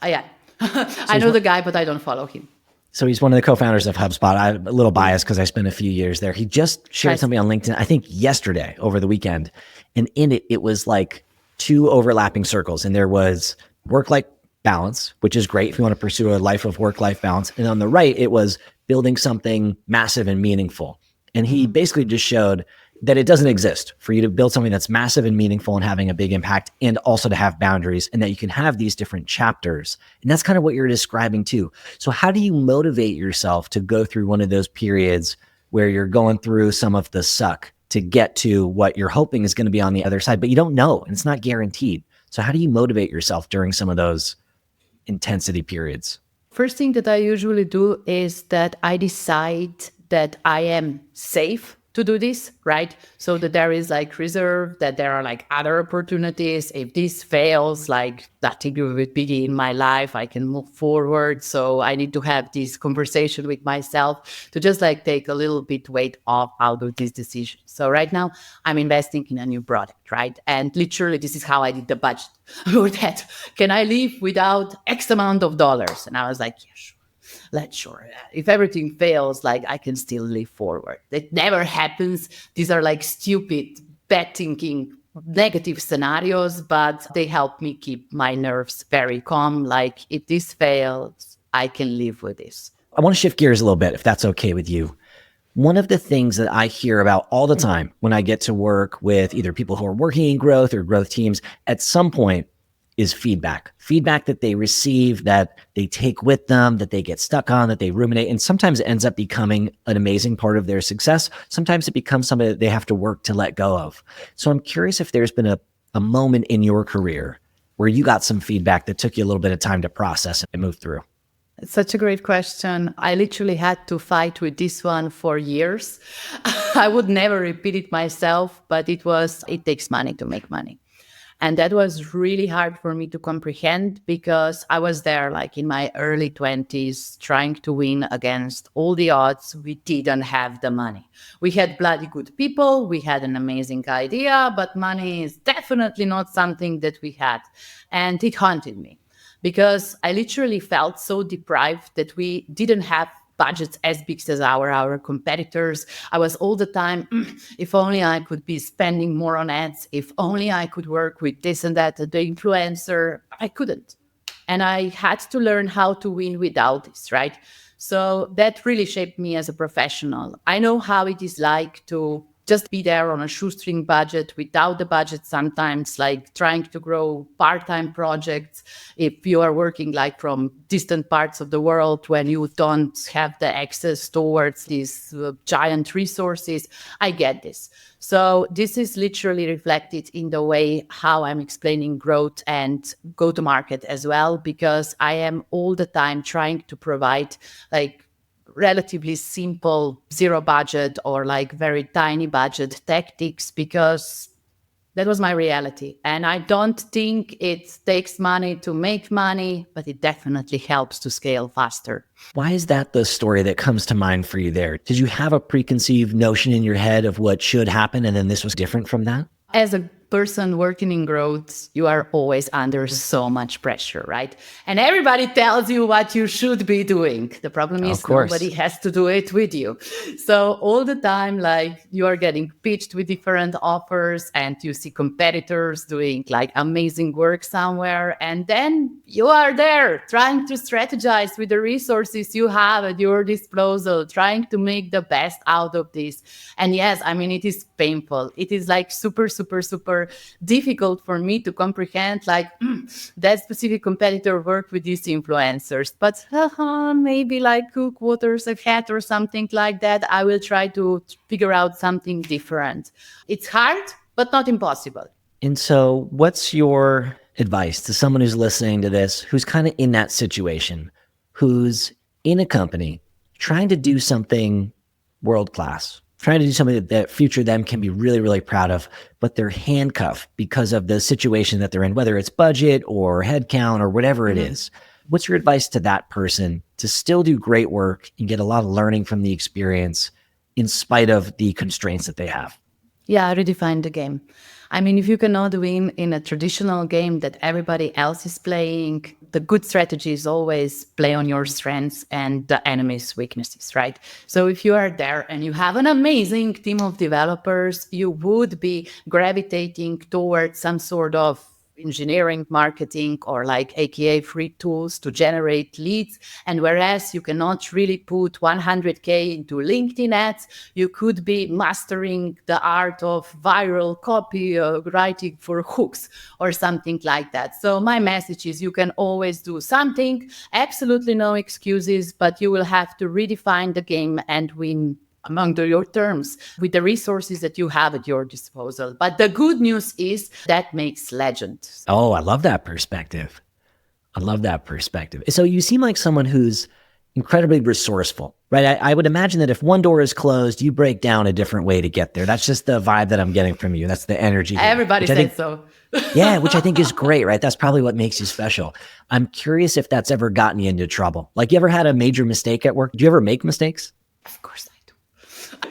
Yeah. I know the guy, but I don't follow him. So he's one of the co-founders of HubSpot. I'm a little biased because I spent a few years there. He just shared something on LinkedIn, I think yesterday over the weekend. And in it, it was like two overlapping circles. And there was work-life balance, which is great if you want to pursue a life of work-life balance. And on the right, it was building something massive and meaningful. And he basically just showed that it doesn't exist for you to build something that's massive and meaningful and having a big impact, and also to have boundaries, and that you can have these different chapters. And that's kind of what you're describing too. So how do you motivate yourself to go through one of those periods where you're going through some of the suck to get to what you're hoping is going to be on the other side, but you don't know, and it's not guaranteed. So how do you motivate yourself during some of those intensity periods? First thing that I usually do is that I decide that I am safe to do this, right? So that there is like reserve, that there are like other opportunities. If this fails, like nothing will be in my life, I can move forward. So I need to have this conversation with myself to just like take a little bit weight off out of this decision. So right now I'm investing in a new product, right? And literally this is how I did the budget for that. Can I live without X amount of dollars? And I was like, yeah, sure. Let's sure. If everything fails, like I can still live forward. It never happens. These are like stupid, bad thinking, negative scenarios, but they help me keep my nerves very calm. Like if this fails, I can live with this. I want to shift gears a little bit, if that's okay with you. One of the things that I hear about all the time when I get to work with either people who are working in growth or growth teams, at some point is feedback that they receive, that they take with them, that they get stuck on, that they ruminate. And sometimes it ends up becoming an amazing part of their success. Sometimes it becomes something that they have to work to let go of. So I'm curious if there's been a moment in your career where you got some feedback that took you a little bit of time to process and move through. It's such a great question. I literally had to fight with this one for years. I would never repeat it myself, but it takes money to make money. And that was really hard for me to comprehend because I was there like in my early 20s trying to win against all the odds. We didn't have the money. We had bloody good people. We had an amazing idea, but money is definitely not something that we had. And it haunted me because I literally felt so deprived that we didn't have budgets as big as our competitors. I was all the time, if only I could be spending more on ads, if only I could work with this and that, the influencer. I couldn't. And I had to learn how to win without this, right? So that really shaped me as a professional. I know how it is like to just be there on a shoestring budget, without the budget sometimes, like trying to grow part-time projects. If you are working like from distant parts of the world when you don't have the access towards these giant resources, I get this. So this is literally reflected in the way how I'm explaining growth and go-to-market as well, because I am all the time trying to provide like relatively simple zero budget or like very tiny budget tactics because that was my reality. And I don't think it takes money to make money, but it definitely helps to scale faster. Why is that the story that comes to mind for you there? Did you have a preconceived notion in your head of what should happen and then this was different from that? As a person working in growth, you are always under so much pressure, right? And everybody tells you what you should be doing. The problem Of is course. nobody has to do it with you. So all the time, like you are getting pitched with different offers and you see competitors doing like amazing work somewhere. And then you are there trying to strategize with the resources you have at your disposal, trying to make the best out of this. And yes, I mean, it is painful. It is like super, super, super difficult for me to comprehend like that specific competitor worked with these influencers, but maybe like cook waters a hat or something like that. I will try to figure out something different. It's hard, but not impossible. And so, what's your advice to someone who's listening to this, who's kind of in that situation, who's in a company trying to do something world class, trying to do something that future them can be really, really proud of, but they're handcuffed because of the situation that they're in, whether it's budget or headcount or whatever it is. What's your advice to that person to still do great work and get a lot of learning from the experience in spite of the constraints that they have? Yeah, redefine the game. I mean, if you cannot win in a traditional game that everybody else is playing, the good strategy is always play on your strengths and the enemy's weaknesses, right? So if you are there and you have an amazing team of developers, you would be gravitating towards some sort of engineering, marketing, or like AKA free tools to generate leads. And whereas you cannot really put 100K into LinkedIn ads, you could be mastering the art of viral copy, writing for hooks or something like that. So my message is you can always do something, absolutely no excuses, but you will have to redefine the game and win among your terms with the resources that you have at your disposal. But the good news is that makes legend. Oh, I love that perspective. I love that perspective. So you seem like someone who's incredibly resourceful, right? I would imagine that if one door is closed, you break down a different way to get there. That's just the vibe that I'm getting from you. That's the energy. Everybody says so. Yeah, which I think is great, right? That's probably what makes you special. I'm curious if that's ever gotten you into trouble. Like, you ever had a major mistake at work? Do you ever make mistakes? Of course I do.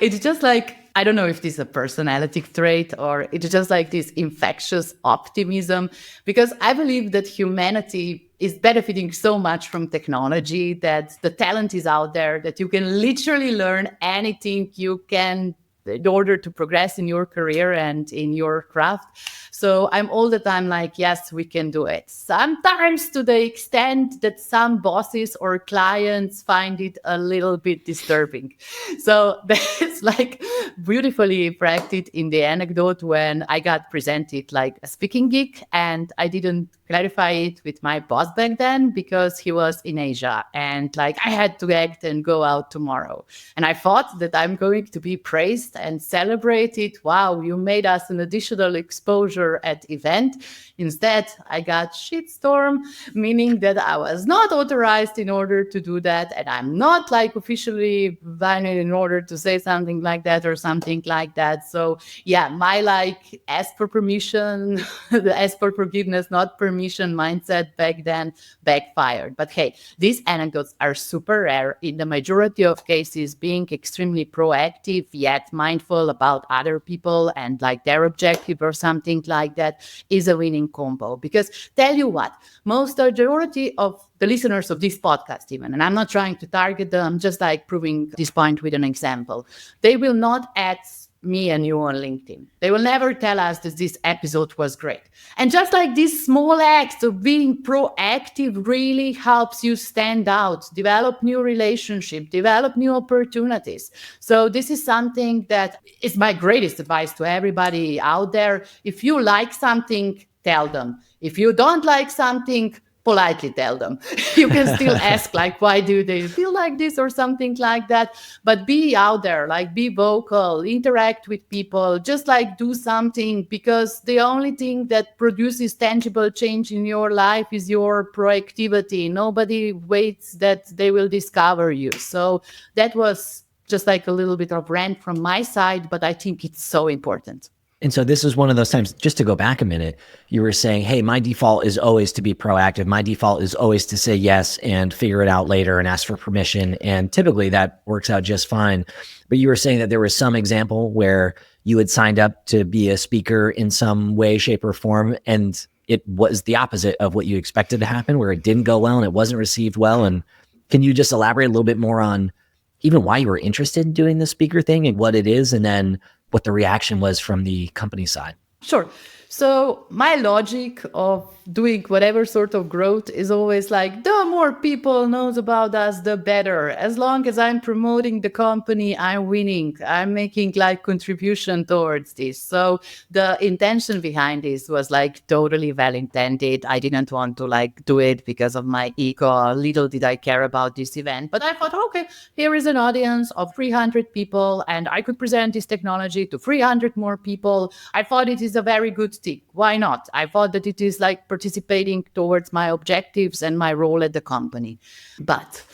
It's just like, I don't know if this is a personality trait or it's just like this infectious optimism, because I believe that humanity is benefiting so much from technology, that the talent is out there, that you can literally learn anything you can in order to progress in your career and in your craft. So I'm all the time like, yes, we can do it. Sometimes to the extent that some bosses or clients find it a little bit disturbing. So that's like beautifully practiced in the anecdote when I got presented like a speaking gig, and I didn't clarify it with my boss back then because he was in Asia and like I had to act and go out tomorrow. And I thought that I'm going to be praised and celebrated. Wow, you made us an additional exposure at event. Instead, I got shitstorm, meaning that I was not authorized in order to do that. And I'm not like officially valid in order to say something like that or something like that. So yeah, my like ask for permission, the ask for forgiveness, not permission mindset back then backfired. But hey, these anecdotes are super rare. In the majority of cases, being extremely proactive yet mindful about other people and like their objective or something like that is a winning combo. Because tell you what, most majority of the listeners of this podcast even, and I'm not trying to target them, I'm just like proving this point with an example. They will not add me and you on LinkedIn. They will never tell us that this episode was great. And just like these small acts of being proactive really helps you stand out, develop new relationships, develop new opportunities. So this is something that is my greatest advice to everybody out there. If you like something, tell them. If you don't like something, politely tell them. You can still ask, like, why do they feel like this or something like that? But be out there, like, be vocal, interact with people, just like do something, because the only thing that produces tangible change in your life is your proactivity. Nobody waits that they will discover you. So that was just like a little bit of rant from my side, but I think it's so important. And so this is one of those times, just to go back a minute, you were saying, hey, my default is always to be proactive. My default is always to say yes and figure it out later and ask for permission. And typically that works out just fine. But you were saying that there was some example where you had signed up to be a speaker in some way, shape, or form, and it was the opposite of what you expected to happen, where it didn't go well and it wasn't received well. And can you just elaborate a little bit more on even why you were interested in doing the speaker thing and what it is, and then what the reaction was from the company side? Sure. So my logic of doing whatever sort of growth is always like, the more people knows about us, the better. As long as I'm promoting the company, I'm winning. I'm making like contribution towards this. So the intention behind this was like totally well intended. I didn't want to like do it because of my ego. Little did I care about this event. But I thought, okay, here is an audience of 300 people and I could present this technology to 300 more people. I thought it is a very good thing. Why not? I thought that it is like participating towards my objectives and my role at the company. But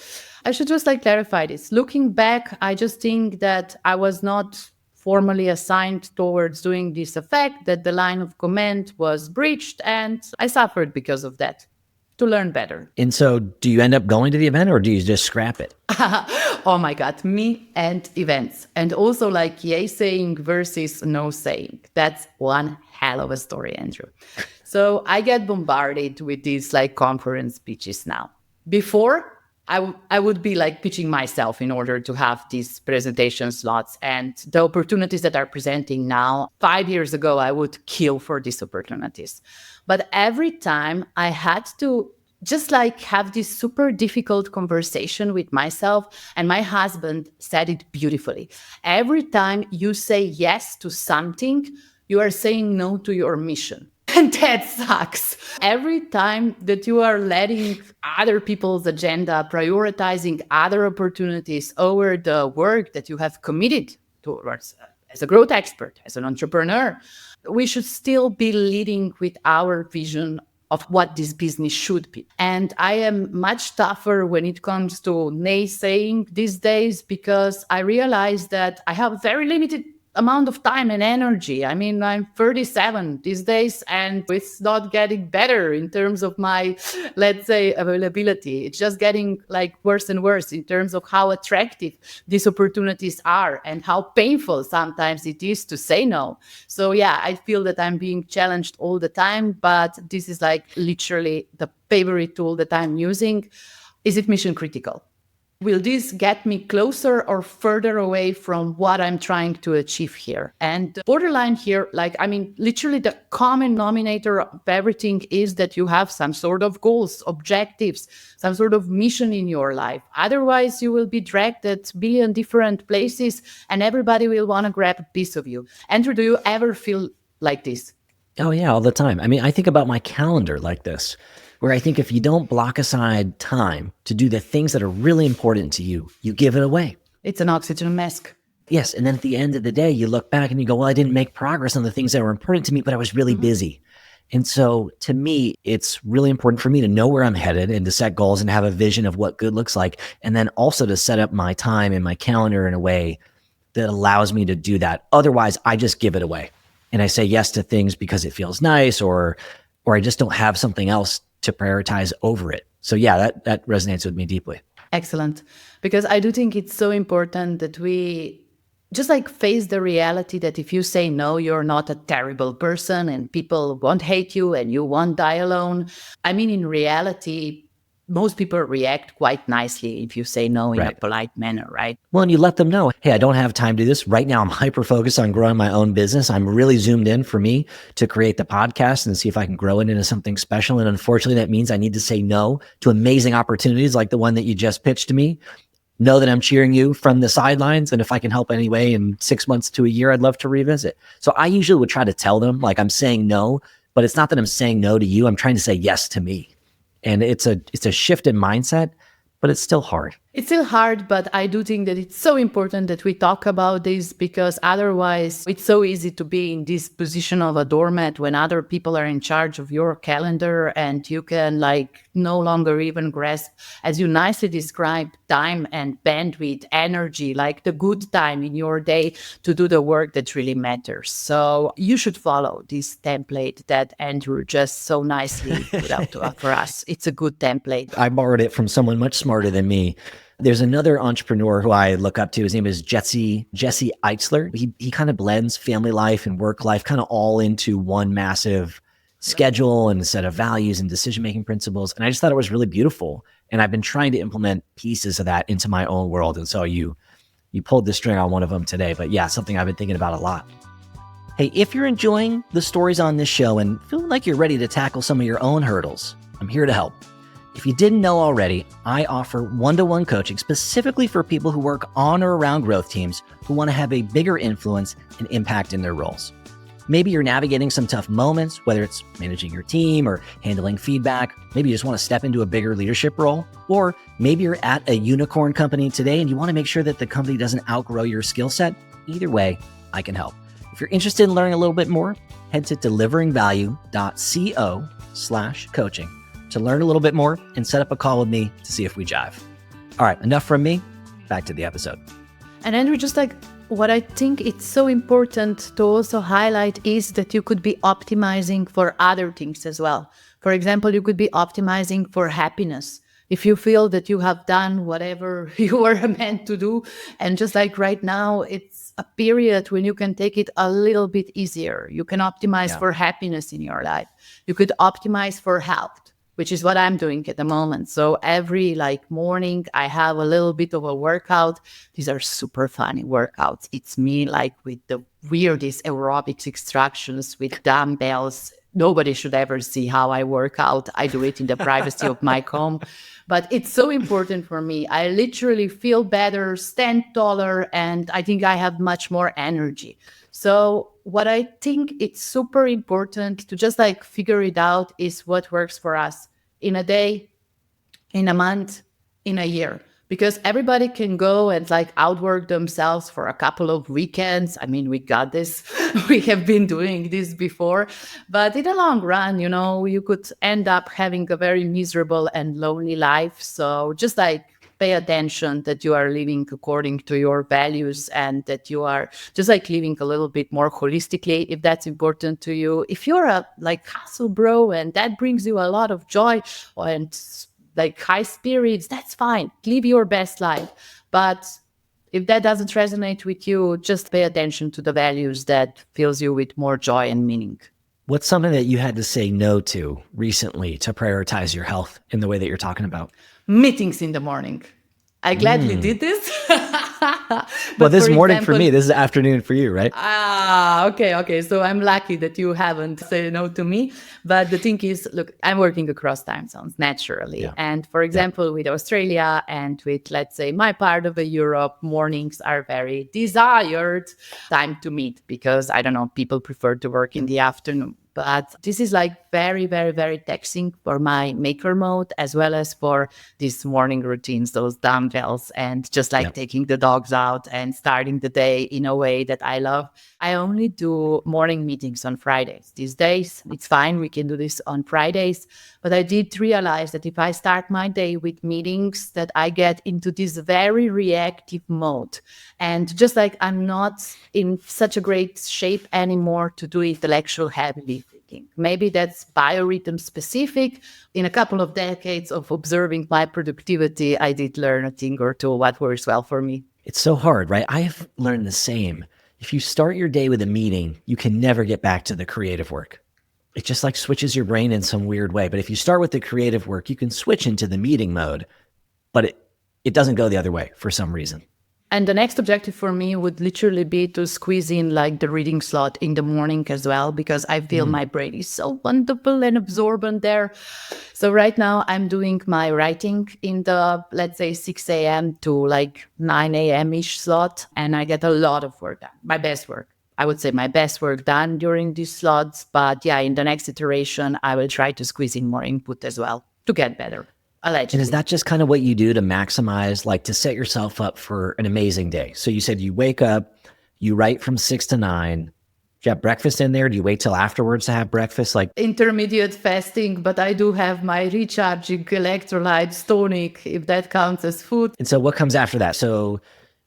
I should just like clarify this. Looking back, I just think that I was not formally assigned towards doing this effect, that the line of command was breached, and I suffered because of that. To learn better. And so do you end up going to the event or do you just scrap it? Oh my God, me and events. And also like yay saying versus no saying. That's one hell of a story, Andrew. So I get bombarded with these like conference pitches now. Before, I would be like pitching myself in order to have these presentation slots and the opportunities that are presenting now. 5 years ago, I would kill for these opportunities. But every time I had to just like have this super difficult conversation with myself, and my husband said it beautifully. Every time you say yes to something, you are saying no to your mission. And that sucks. Every time that you are letting other people's agenda, prioritizing other opportunities over the work that you have committed towards as a growth expert, as an entrepreneur, we should still be leading with our vision of what this business should be. And I am much tougher when it comes to naysaying these days, because I realize that I have very limited amount of time and energy. I mean, I'm 37 these days, and it's not getting better in terms of my, let's say, availability. It's just getting like worse and worse in terms of how attractive these opportunities are and how painful sometimes it is to say no. So yeah, I feel that I'm being challenged all the time, but this is like literally the favorite tool that I'm using. Is it mission critical? Will this get me closer or further away from what I'm trying to achieve here? And the borderline here, like, I mean, literally the common denominator of everything is that you have some sort of goals, objectives, some sort of mission in your life. Otherwise, you will be dragged at a billion different places and everybody will want to grab a piece of you. Andrew, do you ever feel like this? Oh yeah, all the time. I mean, I think about my calendar like this, where I think if you don't block aside time to do the things that are really important to you, you give it away. It's an oxygen mask. Yes. And then at the end of the day, you look back and you go, well, I didn't make progress on the things that were important to me, but I was really busy. And so to me, it's really important for me to know where I'm headed and to set goals and have a vision of what good looks like. And then also to set up my time and my calendar in a way that allows me to do that. Otherwise, I just give it away. And I say yes to things because it feels nice, or I just don't have something else to prioritize over it. So yeah, that resonates with me deeply. Excellent. Because I do think it's so important that we just like face the reality that if you say no, you're not a terrible person and people won't hate you and you won't die alone. I mean, in reality, most people react quite nicely if you say no in a polite manner, right? Well, and you let them know, hey, I don't have time to do this. Right now, I'm hyper-focused on growing my own business. I'm really zoomed in for me to create the podcast and see if I can grow it into something special. And unfortunately, that means I need to say no to amazing opportunities like the one that you just pitched to me. Know that I'm cheering you from the sidelines. And if I can help anyway in 6 months to a year, I'd love to revisit. So I usually would try to tell them, like, I'm saying no, but it's not that I'm saying no to you. I'm trying to say yes to me. And it's a shift in mindset, but it's still hard. It's still hard, but I do think that it's so important that we talk about this, because otherwise it's so easy to be in this position of a doormat when other people are in charge of your calendar, and you can no longer even grasp, as you nicely described, time and bandwidth, energy, like the good time in your day to do the work that really matters. So you should follow this template that Andrew just so nicely put out for us. It's a good template. I borrowed it from someone much smarter than me. There's another entrepreneur who I look up to. His name is Jesse Eitzler. He kind of blends family life and work life kind of all into one massive schedule and a set of values and decision-making principles. And I just thought it was really beautiful. And I've been trying to implement pieces of that into my own world. And so you pulled the string on one of them today. But yeah, something I've been thinking about a lot. Hey, if you're enjoying the stories on this show and feeling like you're ready to tackle some of your own hurdles, I'm here to help. If you didn't know already, I offer one-to-one coaching specifically for people who work on or around growth teams who want to have a bigger influence and impact in their roles. Maybe you're navigating some tough moments, whether it's managing your team or handling feedback. Maybe you just want to step into a bigger leadership role. Or maybe you're at a unicorn company today and you want to make sure that the company doesn't outgrow your skill set. Either way, I can help. If you're interested in learning a little bit more, head to deliveringvalue.co/coaching. to learn a little bit more and set up a call with me to see if we jive. All right, enough from me. Back to the episode. And Andrew, just what I think it's so important to also highlight is that you could be optimizing for other things as well. For example, you could be optimizing for happiness. If you feel that you have done whatever you were meant to do, and just right now, it's a period when you can take it a little bit easier. You can optimize for happiness in your life. You could optimize for health, which is what I'm doing at the moment. So every morning I have a little bit of a workout. These are super funny workouts. It's me with the weirdest aerobics instructions with dumbbells. Nobody should ever see how I work out. I do it in the privacy of my home. But it's so important for me. I literally feel better, stand taller, and I think I have much more energy. So what I think it's super important to just figure it out is what works for us in a day, in a month, in a year. Because everybody can go and outwork themselves for a couple of weekends. I mean, we got this. We have been doing this before. But in the long run, you could end up having a very miserable and lonely life. So just pay attention that you are living according to your values and that you are just living a little bit more holistically, if that's important to you. If you're a hustle bro and that brings you a lot of joy and high spirits, that's fine. Live your best life. But if that doesn't resonate with you, just pay attention to the values that fills you with more joy and meaning. What's something that you had to say no to recently to prioritize your health in the way that you're talking about? Meetings in the morning. I gladly did this. Well, this morning for me, this is afternoon for you, right? Okay. So I'm lucky that you haven't said no to me. But the thing is, look, I'm working across time zones naturally. Yeah. And for example, with Australia and with, let's say, my part of Europe, mornings are very desired time to meet because, I don't know, people prefer to work in the afternoon. But this is very, very, very taxing for my maker mode, as well as for these morning routines, those dumbbells, and just taking the dogs out and starting the day in a way that I love. I only do morning meetings on Fridays. These days, it's fine. We can do this on Fridays. But I did realize that if I start my day with meetings, that I get into this very reactive mode. And just I'm not in such a great shape anymore to do intellectual heavy thinking. Maybe that's biorhythm specific. In a couple of decades of observing my productivity, I did learn a thing or two what works well for me. It's so hard, right? I have learned the same. If you start your day with a meeting, you can never get back to the creative work. It just switches your brain in some weird way. But if you start with the creative work, you can switch into the meeting mode, but it doesn't go the other way for some reason. And the next objective for me would literally be to squeeze in the reading slot in the morning as well, because I feel my brain is so wonderful and absorbent there. So right now I'm doing my writing in the, let's say, 6 a.m. to 9 a.m.-ish slot. And I get a lot of work done, my best work. I would say my best work done during these slots. But yeah, in the next iteration, I will try to squeeze in more input as well. to get better, And is allegedly. that just kind of what you do to maximize, like to set yourself up for an amazing day? So you said you wake up, you write from 6 to 9. Do you have breakfast in there? Do you wait till afterwards to have breakfast? Like, Intermediate fasting, but I do have my recharging electrolytes, tonic, if that counts as food. and so what comes after that? So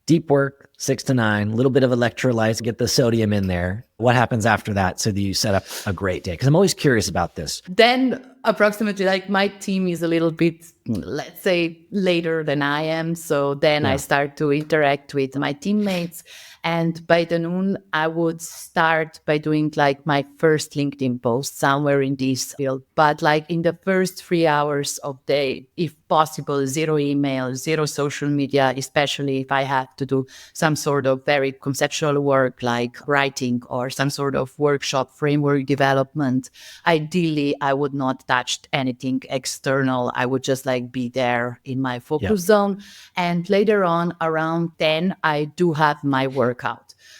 deep work, 6 to 9, a little bit of electrolytes, get the sodium in there. What happens after that so that you set up a great day? Because I'm always curious about this. Then approximately like my team is a little bit, let's say, later than I am. So then I start to interact with my teammates. And by the noon, I would start by doing like my first LinkedIn post somewhere in this field. But like in the first 3 hours of day, if possible, zero email, zero social media, especially if I have to do some sort of very conceptual work like writing or some sort of workshop framework development. Ideally, I would not touch anything external. I would just like be there in my focus zone. And later on, around 10, I do have my workout.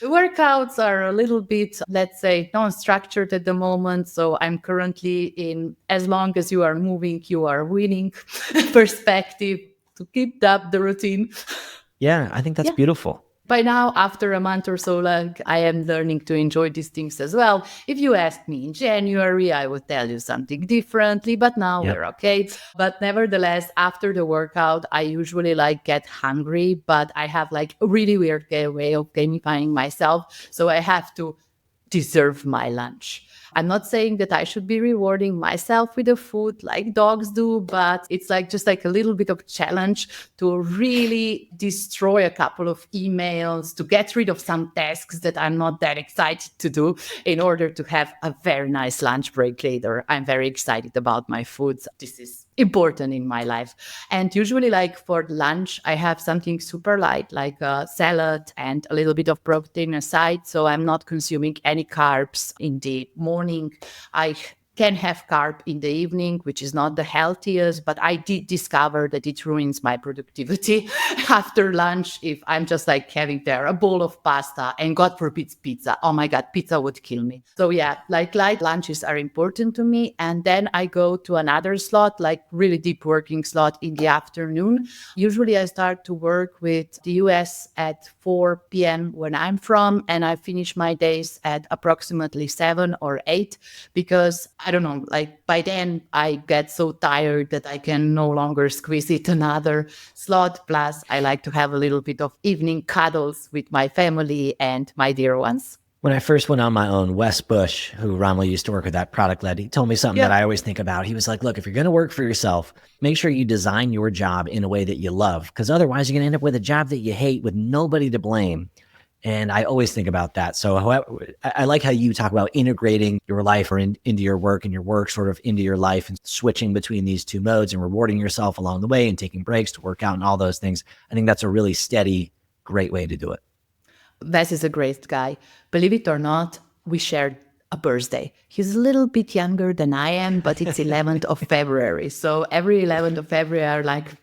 The workouts are a little bit, let's say, non-structured at the moment. So I'm currently in as long as you are moving, you are winning perspective to keep up the routine. Yeah, I think that's beautiful. By now, after a month or so, like I am learning to enjoy these things as well. If you asked me in January, I would tell you something differently, but now we're okay. But nevertheless, after the workout, I usually like get hungry, but I have like a really weird way of gamifying myself. So I have to deserve my lunch. I'm not saying that I should be rewarding myself with the food like dogs do, but it's like just like a little bit of challenge to really destroy a couple of emails, to get rid of some tasks that I'm not that excited to do in order to have a very nice lunch break later. I'm very excited about my food. This is important in my life. And usually like for lunch, I have something super light, like a salad and a little bit of protein aside. So I'm not consuming any carbs in the morning. I can have carb in the evening, which is not the healthiest, but I did discover that it ruins my productivity after lunch if I'm just like having there a bowl of pasta and God forbid pizza. Oh my God, pizza would kill me. So yeah, like light lunches are important to me. And then I go to another slot, like really deep working slot in the afternoon. Usually I start to work with the US at 4 p.m. when I'm from, and I finish my days at approximately 7 or 8 because I don't know, like by then I get so tired that I can no longer squeeze it another slot. Plus, I like to have a little bit of evening cuddles with my family and my dear ones. When I first went on my own, Wes Bush, who Rommel used to work with, that product led, he told me something that I always think about. He was like, look, if you're going to work for yourself, make sure you design your job in a way that you love, because otherwise you're going to end up with a job that you hate with nobody to blame. And I always think about that. So I like how you talk about integrating your life or into your work and your work sort of into your life and switching between these two modes and rewarding yourself along the way and taking breaks to work out and all those things. I think that's a really steady, great way to do it. Wes is a great guy. Believe it or not, we shared a birthday. He's a little bit younger than I am, but it's 11th of February. So every 11th of February, like,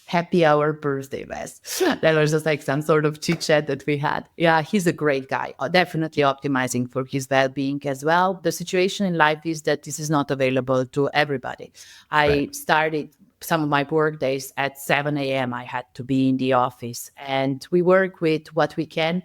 happy hour birthday, Wes. That was just like some sort of chit chat that we had. Yeah, he's a great guy. Definitely optimizing for his well-being as well. The situation in life is that this is not available to everybody. I started some of my work days at 7 a.m. I had to be in the office, and we work with what we can.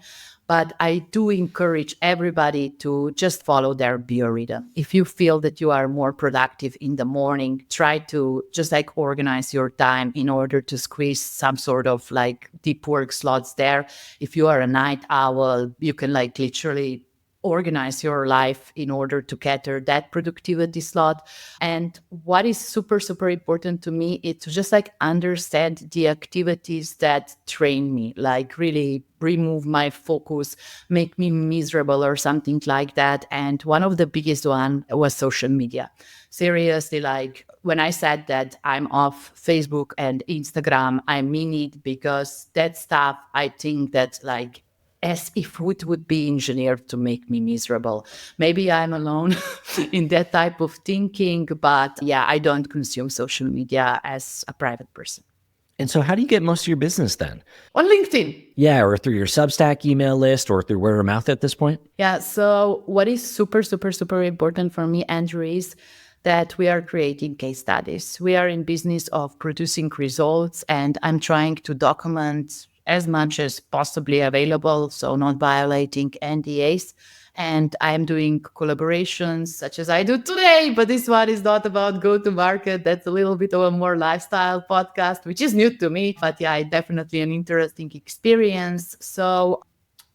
But I do encourage everybody to just follow their biorhythm. If you feel that you are more productive in the morning, try to just like organize your time in order to squeeze some sort of like deep work slots there. If you are a night owl, you can like literally organize your life in order to cater that productivity slot. And what is super, super important to me is to just like understand the activities that train me, like really remove my focus, make me miserable or something like that. And one of the biggest one was social media. Seriously, like when I said that I'm off Facebook and Instagram, I mean it, because that stuff, I think that like as if it would be engineered to make me miserable. Maybe I'm alone in that type of thinking, but yeah, I don't consume social media as a private person. And so how do you get most of your business then? On LinkedIn. Yeah, or through your Substack email list or through word of mouth at this point? Yeah, so what is super, super, super important for me, Andrew, is that we are creating case studies. We are in business of producing results, and I'm trying to document as much as possibly available, so not violating NDAs. And I'm doing collaborations such as I do today, but this one is not about go-to-market. That's a little bit of a more lifestyle podcast, which is new to me, but yeah, definitely an interesting experience. So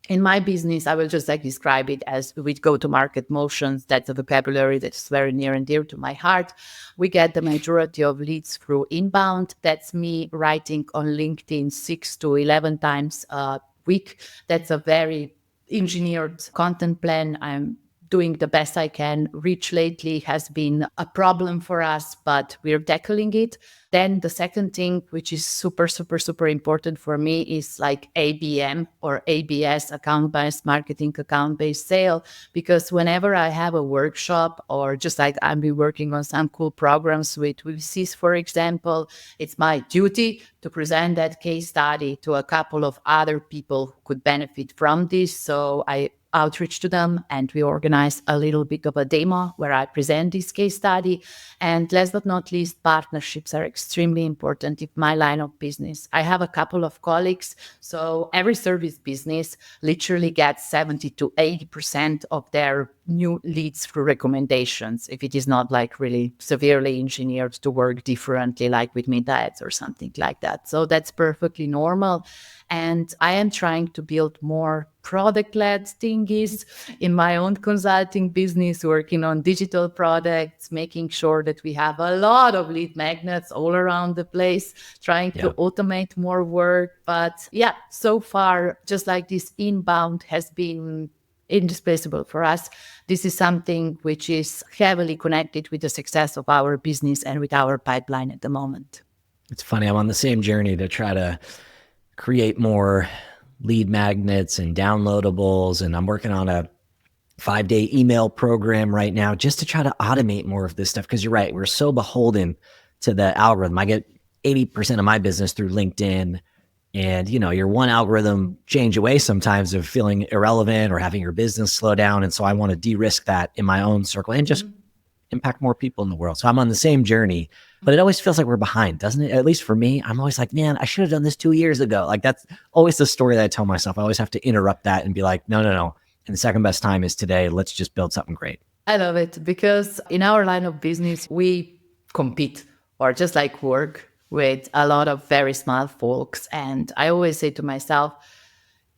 in my business, I will just like describe it as with go-to-market motions. That's a vocabulary that's very near and dear to my heart. We get the majority of leads through inbound. That's me writing on LinkedIn 6 to 11 times a week. That's a very engineered content plan. I'm doing the best I can. Reach lately has been a problem for us, but we're tackling it. Then the second thing, which is super, super, super important for me, is like ABM or ABS, account-based marketing, account-based sale. Because whenever I have a workshop or just like I've been working on some cool programs with VCs, for example, it's my duty to present that case study to a couple of other people who could benefit from this. So I outreach to them and we organize a little bit of a demo where I present this case study. And last but not least, partnerships are extremely important in my line of business. I have a couple of colleagues, so every service business literally gets 70 to 80% of their new leads through recommendations, if it is not like really severely engineered to work differently, like with meta ads or something like that. So that's perfectly normal. And I am trying to build more product-led thingies in my own consulting business, working on digital products, making sure that we have a lot of lead magnets all around the place, trying to automate more work. But yeah, so far, just like this inbound has been indispensable for us. This is something which is heavily connected with the success of our business and with our pipeline at the moment. It's funny. I'm on the same journey to try to create more lead magnets and downloadables. And I'm working on a 5-day email program right now just to try to automate more of this stuff. Because you're right, we're so beholden to the algorithm. I get 80% of my business through LinkedIn. And, you're one algorithm change away sometimes of feeling irrelevant or having your business slow down. And so I want to de-risk that in my own circle and just impact more people in the world. So I'm on the same journey, but it always feels like we're behind, doesn't it? At least for me, I'm always like, man, I should have done this 2 years ago. Like that's always the story that I tell myself. I always have to interrupt that and be like, no. And the second best time is today. Let's just build something great. I love it because in our line of business, we compete or just like work with a lot of very smart folks. And I always say to myself,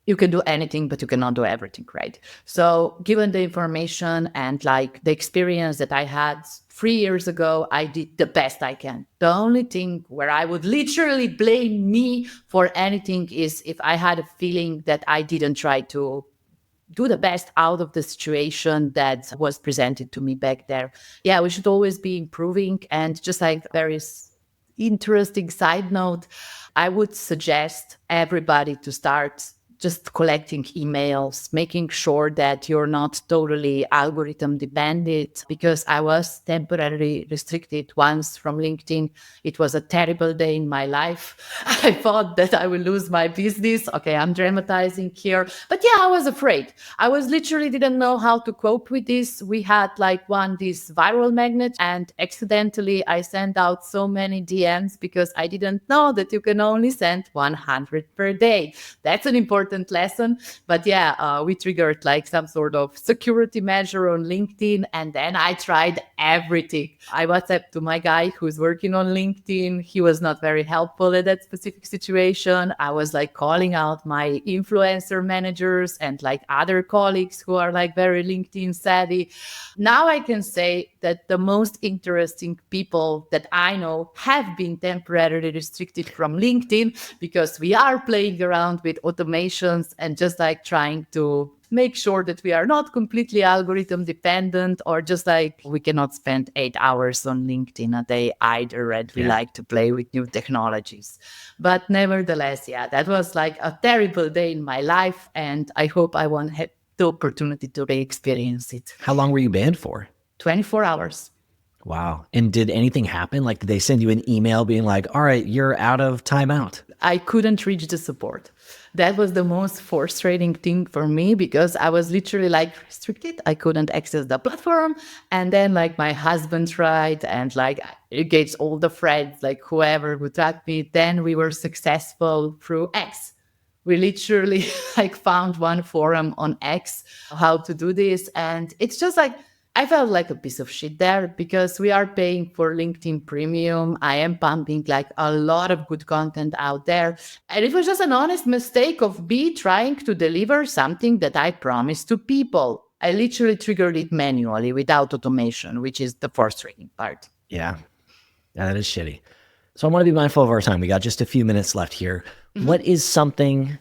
you can do anything, but you cannot do everything, right? So given the information and like the experience that I had 3 years ago, I did the best I can. The only thing where I would literally blame me for anything is if I had a feeling that I didn't try to do the best out of the situation that was presented to me back there. Yeah, we should always be improving. And just like very interesting side note, I would suggest everybody to start just collecting emails, making sure that you're not totally algorithm dependent, because I was temporarily restricted once from LinkedIn. It was a terrible day in my life. I thought that I will lose my business. Okay, I'm dramatizing here. But yeah, I was afraid. I was literally didn't know how to cope with this. We had like this viral magnet and accidentally I sent out so many DMs because I didn't know that you can only send 100 per day. That's an important lesson. But yeah, we triggered like some sort of security measure on LinkedIn. And then I tried everything. I WhatsApped to my guy who's working on LinkedIn. He was not very helpful at that specific situation. I was like calling out my influencer managers and like other colleagues who are like very LinkedIn savvy. Now I can say that the most interesting people that I know have been temporarily restricted from LinkedIn because we are playing around with automations and just like trying to make sure that we are not completely algorithm dependent or just like we cannot spend 8 hours on LinkedIn a day either. And we like to play with new technologies. But nevertheless, yeah, that was like a terrible day in my life. And I hope I won't have the opportunity to re-experience it. How long were you banned for? 24 hours. Wow. And did anything happen? Like, did they send you an email being like, all right, you're out of timeout? I couldn't reach the support. That was the most frustrating thing for me because I was literally like restricted. I couldn't access the platform. And then like my husband tried and like engaged all the friends, like whoever would track me. Then we were successful through X. We literally like found one forum on X how to do this. And it's just like I felt like a piece of shit there because we are paying for LinkedIn Premium. I am pumping like a lot of good content out there. And it was just an honest mistake of me trying to deliver something that I promised to people. I literally triggered it manually without automation, which is the frustrating part. Yeah. Yeah, that is shitty. So I want to be mindful of our time. We got just a few minutes left here. What is something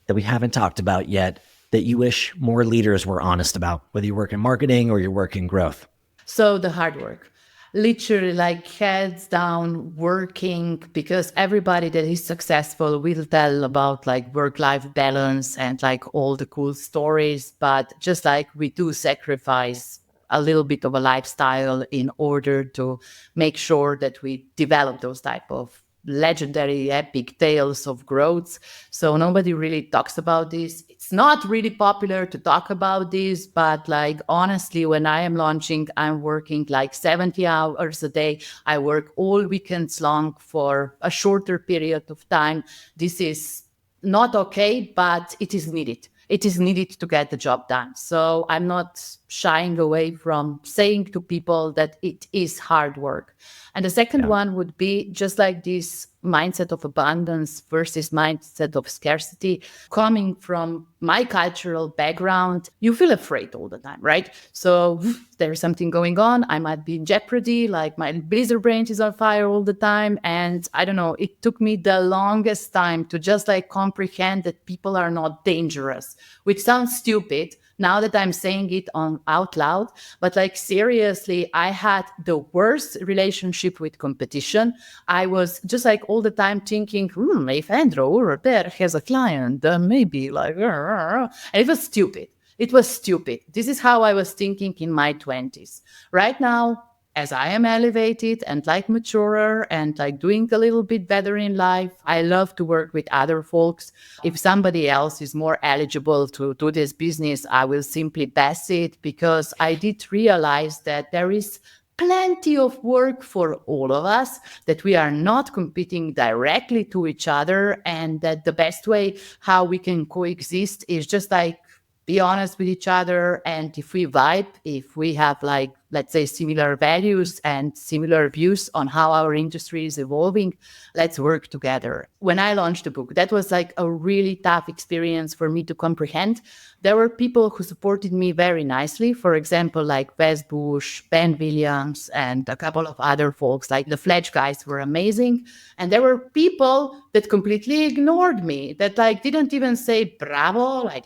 that we haven't talked about yet that you wish more leaders were honest about, whether you work in marketing or you work in growth? So the hard work, literally like heads down working because everybody that is successful will tell about like work-life balance and like all the cool stories. But just like we do sacrifice a little bit of a lifestyle in order to make sure that we develop those type of legendary epic tales of growth. So nobody really talks about this. It's not really popular to talk about this, but like honestly, when I am launching, I'm working like 70 hours a day. I work all weekends long for a shorter period of time. This is not okay, but it is needed. It is needed to get the job done. So I'm not shying away from saying to people that it is hard work. And the second Yeah. one would be just like this mindset of abundance versus mindset of scarcity. Coming from my cultural background, you feel afraid all the time, right? So there's something going on. I might be in jeopardy, like my blizzard brain is on fire all the time. And I don't know, it took me the longest time to just like comprehend that people are not dangerous, which sounds stupid now that I'm saying it on out loud. But like seriously, I had the worst relationship with competition. I was just like all the time thinking, if Andrew over there has a client, then maybe like, and it was stupid. It was stupid. This is how I was thinking in my 20s. Right now, as I am elevated and like maturer and like doing a little bit better in life, I love to work with other folks. If somebody else is more eligible to do this business, I will simply pass it because I did realize that there is plenty of work for all of us, that we are not competing directly to each other, and that the best way how we can coexist is just like be honest with each other. And if we vibe, if we have like, let's say, similar values and similar views on how our industry is evolving, let's work together. When I launched the book, that was like a really tough experience for me to comprehend. There were people who supported me very nicely. For example, like Wes Bush, Ben Williams, and a couple of other folks, like the Fledge guys were amazing. And there were people that completely ignored me, that like didn't even say bravo, like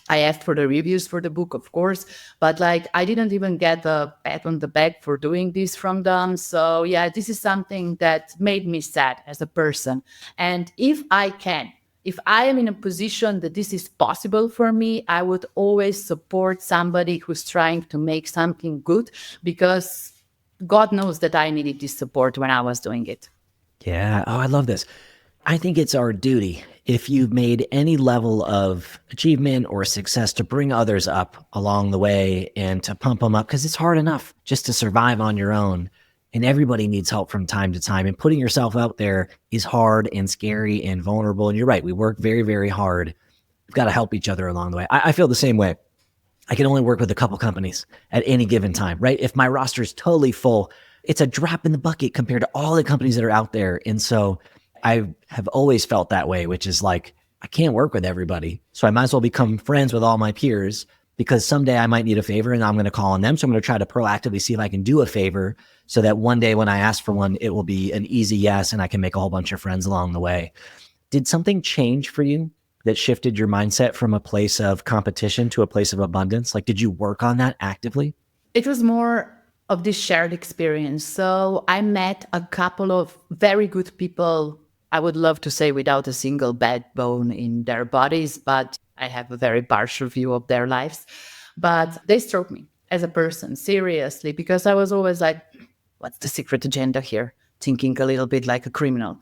I asked for the reviews for the book, of course, but like I didn't even get a pat on the back for doing this from them. So yeah, this is something that made me sad as a person. And if I am in a position that this is possible for me, I would always support somebody who's trying to make something good because God knows that I needed this support when I was doing it. Yeah. Oh, I love this. I think it's our duty, if you've made any level of achievement or success, to bring others up along the way and to pump them up, because it's hard enough just to survive on your own. And everybody needs help from time to time. And putting yourself out there is hard and scary and vulnerable. And you're right. We work very, very hard. We've got to help each other along the way. I feel the same way. I can only work with a couple companies at any given time, right? If my roster is totally full, it's a drop in the bucket compared to all the companies that are out there. And so I have always felt that way, which is like, I can't work with everybody. So I might as well become friends with all my peers, because someday I might need a favor and I'm going to call on them. So I'm going to try to proactively see if I can do a favor so that one day when I ask for one, it will be an easy yes and I can make a whole bunch of friends along the way. Did something change for you that shifted your mindset from a place of competition to a place of abundance? Like, did you work on that actively? It was more of this shared experience. So I met a couple of very good people, I would love to say without a single bad bone in their bodies, but I have a very partial view of their lives. But they struck me. as a person, seriously, because I was always like, what's the secret agenda here? Thinking a little bit like a criminal.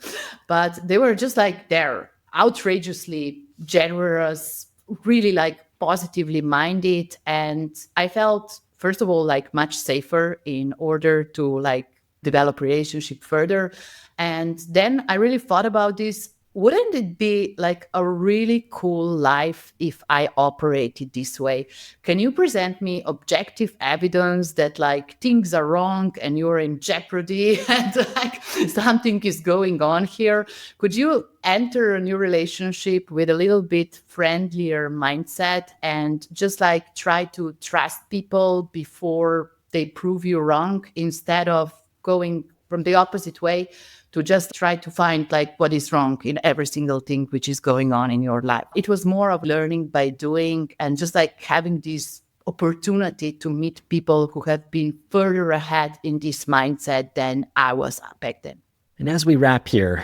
But they were just like there, outrageously generous, really like positively minded. And I felt, first of all, like much safer in order to like develop relationship further. And then I really thought about this. Wouldn't it be like a really cool life if I operated this way? Can you present me objective evidence that like things are wrong and you're in jeopardy and like something is going on here? Could you enter a new relationship with a little bit friendlier mindset and just like try to trust people before they prove you wrong instead of going from the opposite way to just try to find like what is wrong in every single thing which is going on in your life? It was more of learning by doing and just like having this opportunity to meet people who have been further ahead in this mindset than I was back then. And as we wrap here,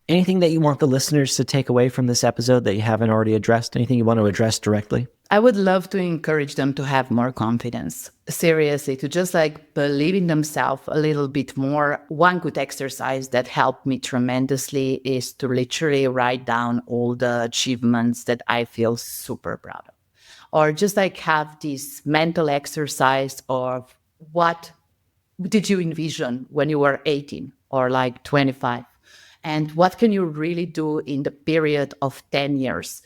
anything that you want the listeners to take away from this episode that you haven't already addressed? Anything you want to address directly? I would love to encourage them to have more confidence. Seriously, to just like believe in themselves a little bit more. One good exercise that helped me tremendously is to literally write down all the achievements that I feel super proud of. Or just like have this mental exercise of what did you envision when you were 18 or like 25? And what can you really do in the period of 10 years?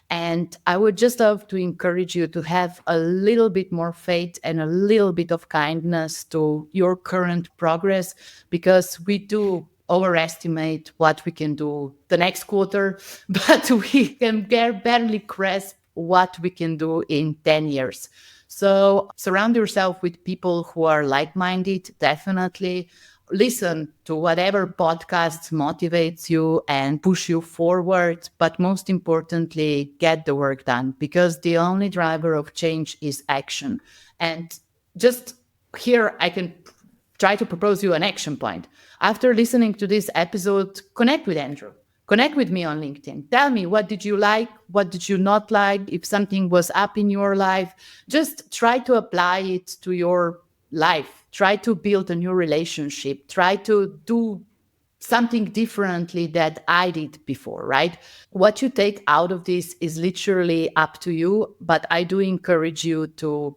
And I would just love to encourage you to have a little bit more faith and a little bit of kindness to your current progress, because we do overestimate what we can do the next quarter, but we can barely grasp what we can do in 10 years. So surround yourself with people who are like-minded, definitely. Listen to whatever podcast motivates you and push you forward. But most importantly, get the work done, because the only driver of change is action. And just here, I can try to propose you an action point. After listening to this episode, connect with Andrew. Connect with me on LinkedIn. Tell me, what did you like? What did you not like? If something was up in your life, just try to apply it to your life. Try to build a new relationship. Try to do something differently that I did before, right? What you take out of this is literally up to you, but I do encourage you to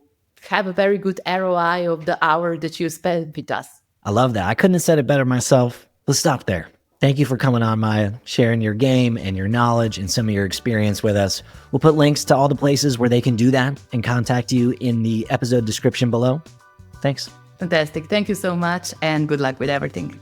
have a very good ROI of the hour that you spend with us. I love that. I couldn't have said it better myself. Let's stop there. Thank you for coming on, Maja, sharing your game and your knowledge and some of your experience with us. We'll put links to all the places where they can do that and contact you in the episode description below. Thanks. Fantastic. Thank you so much, and good luck with everything.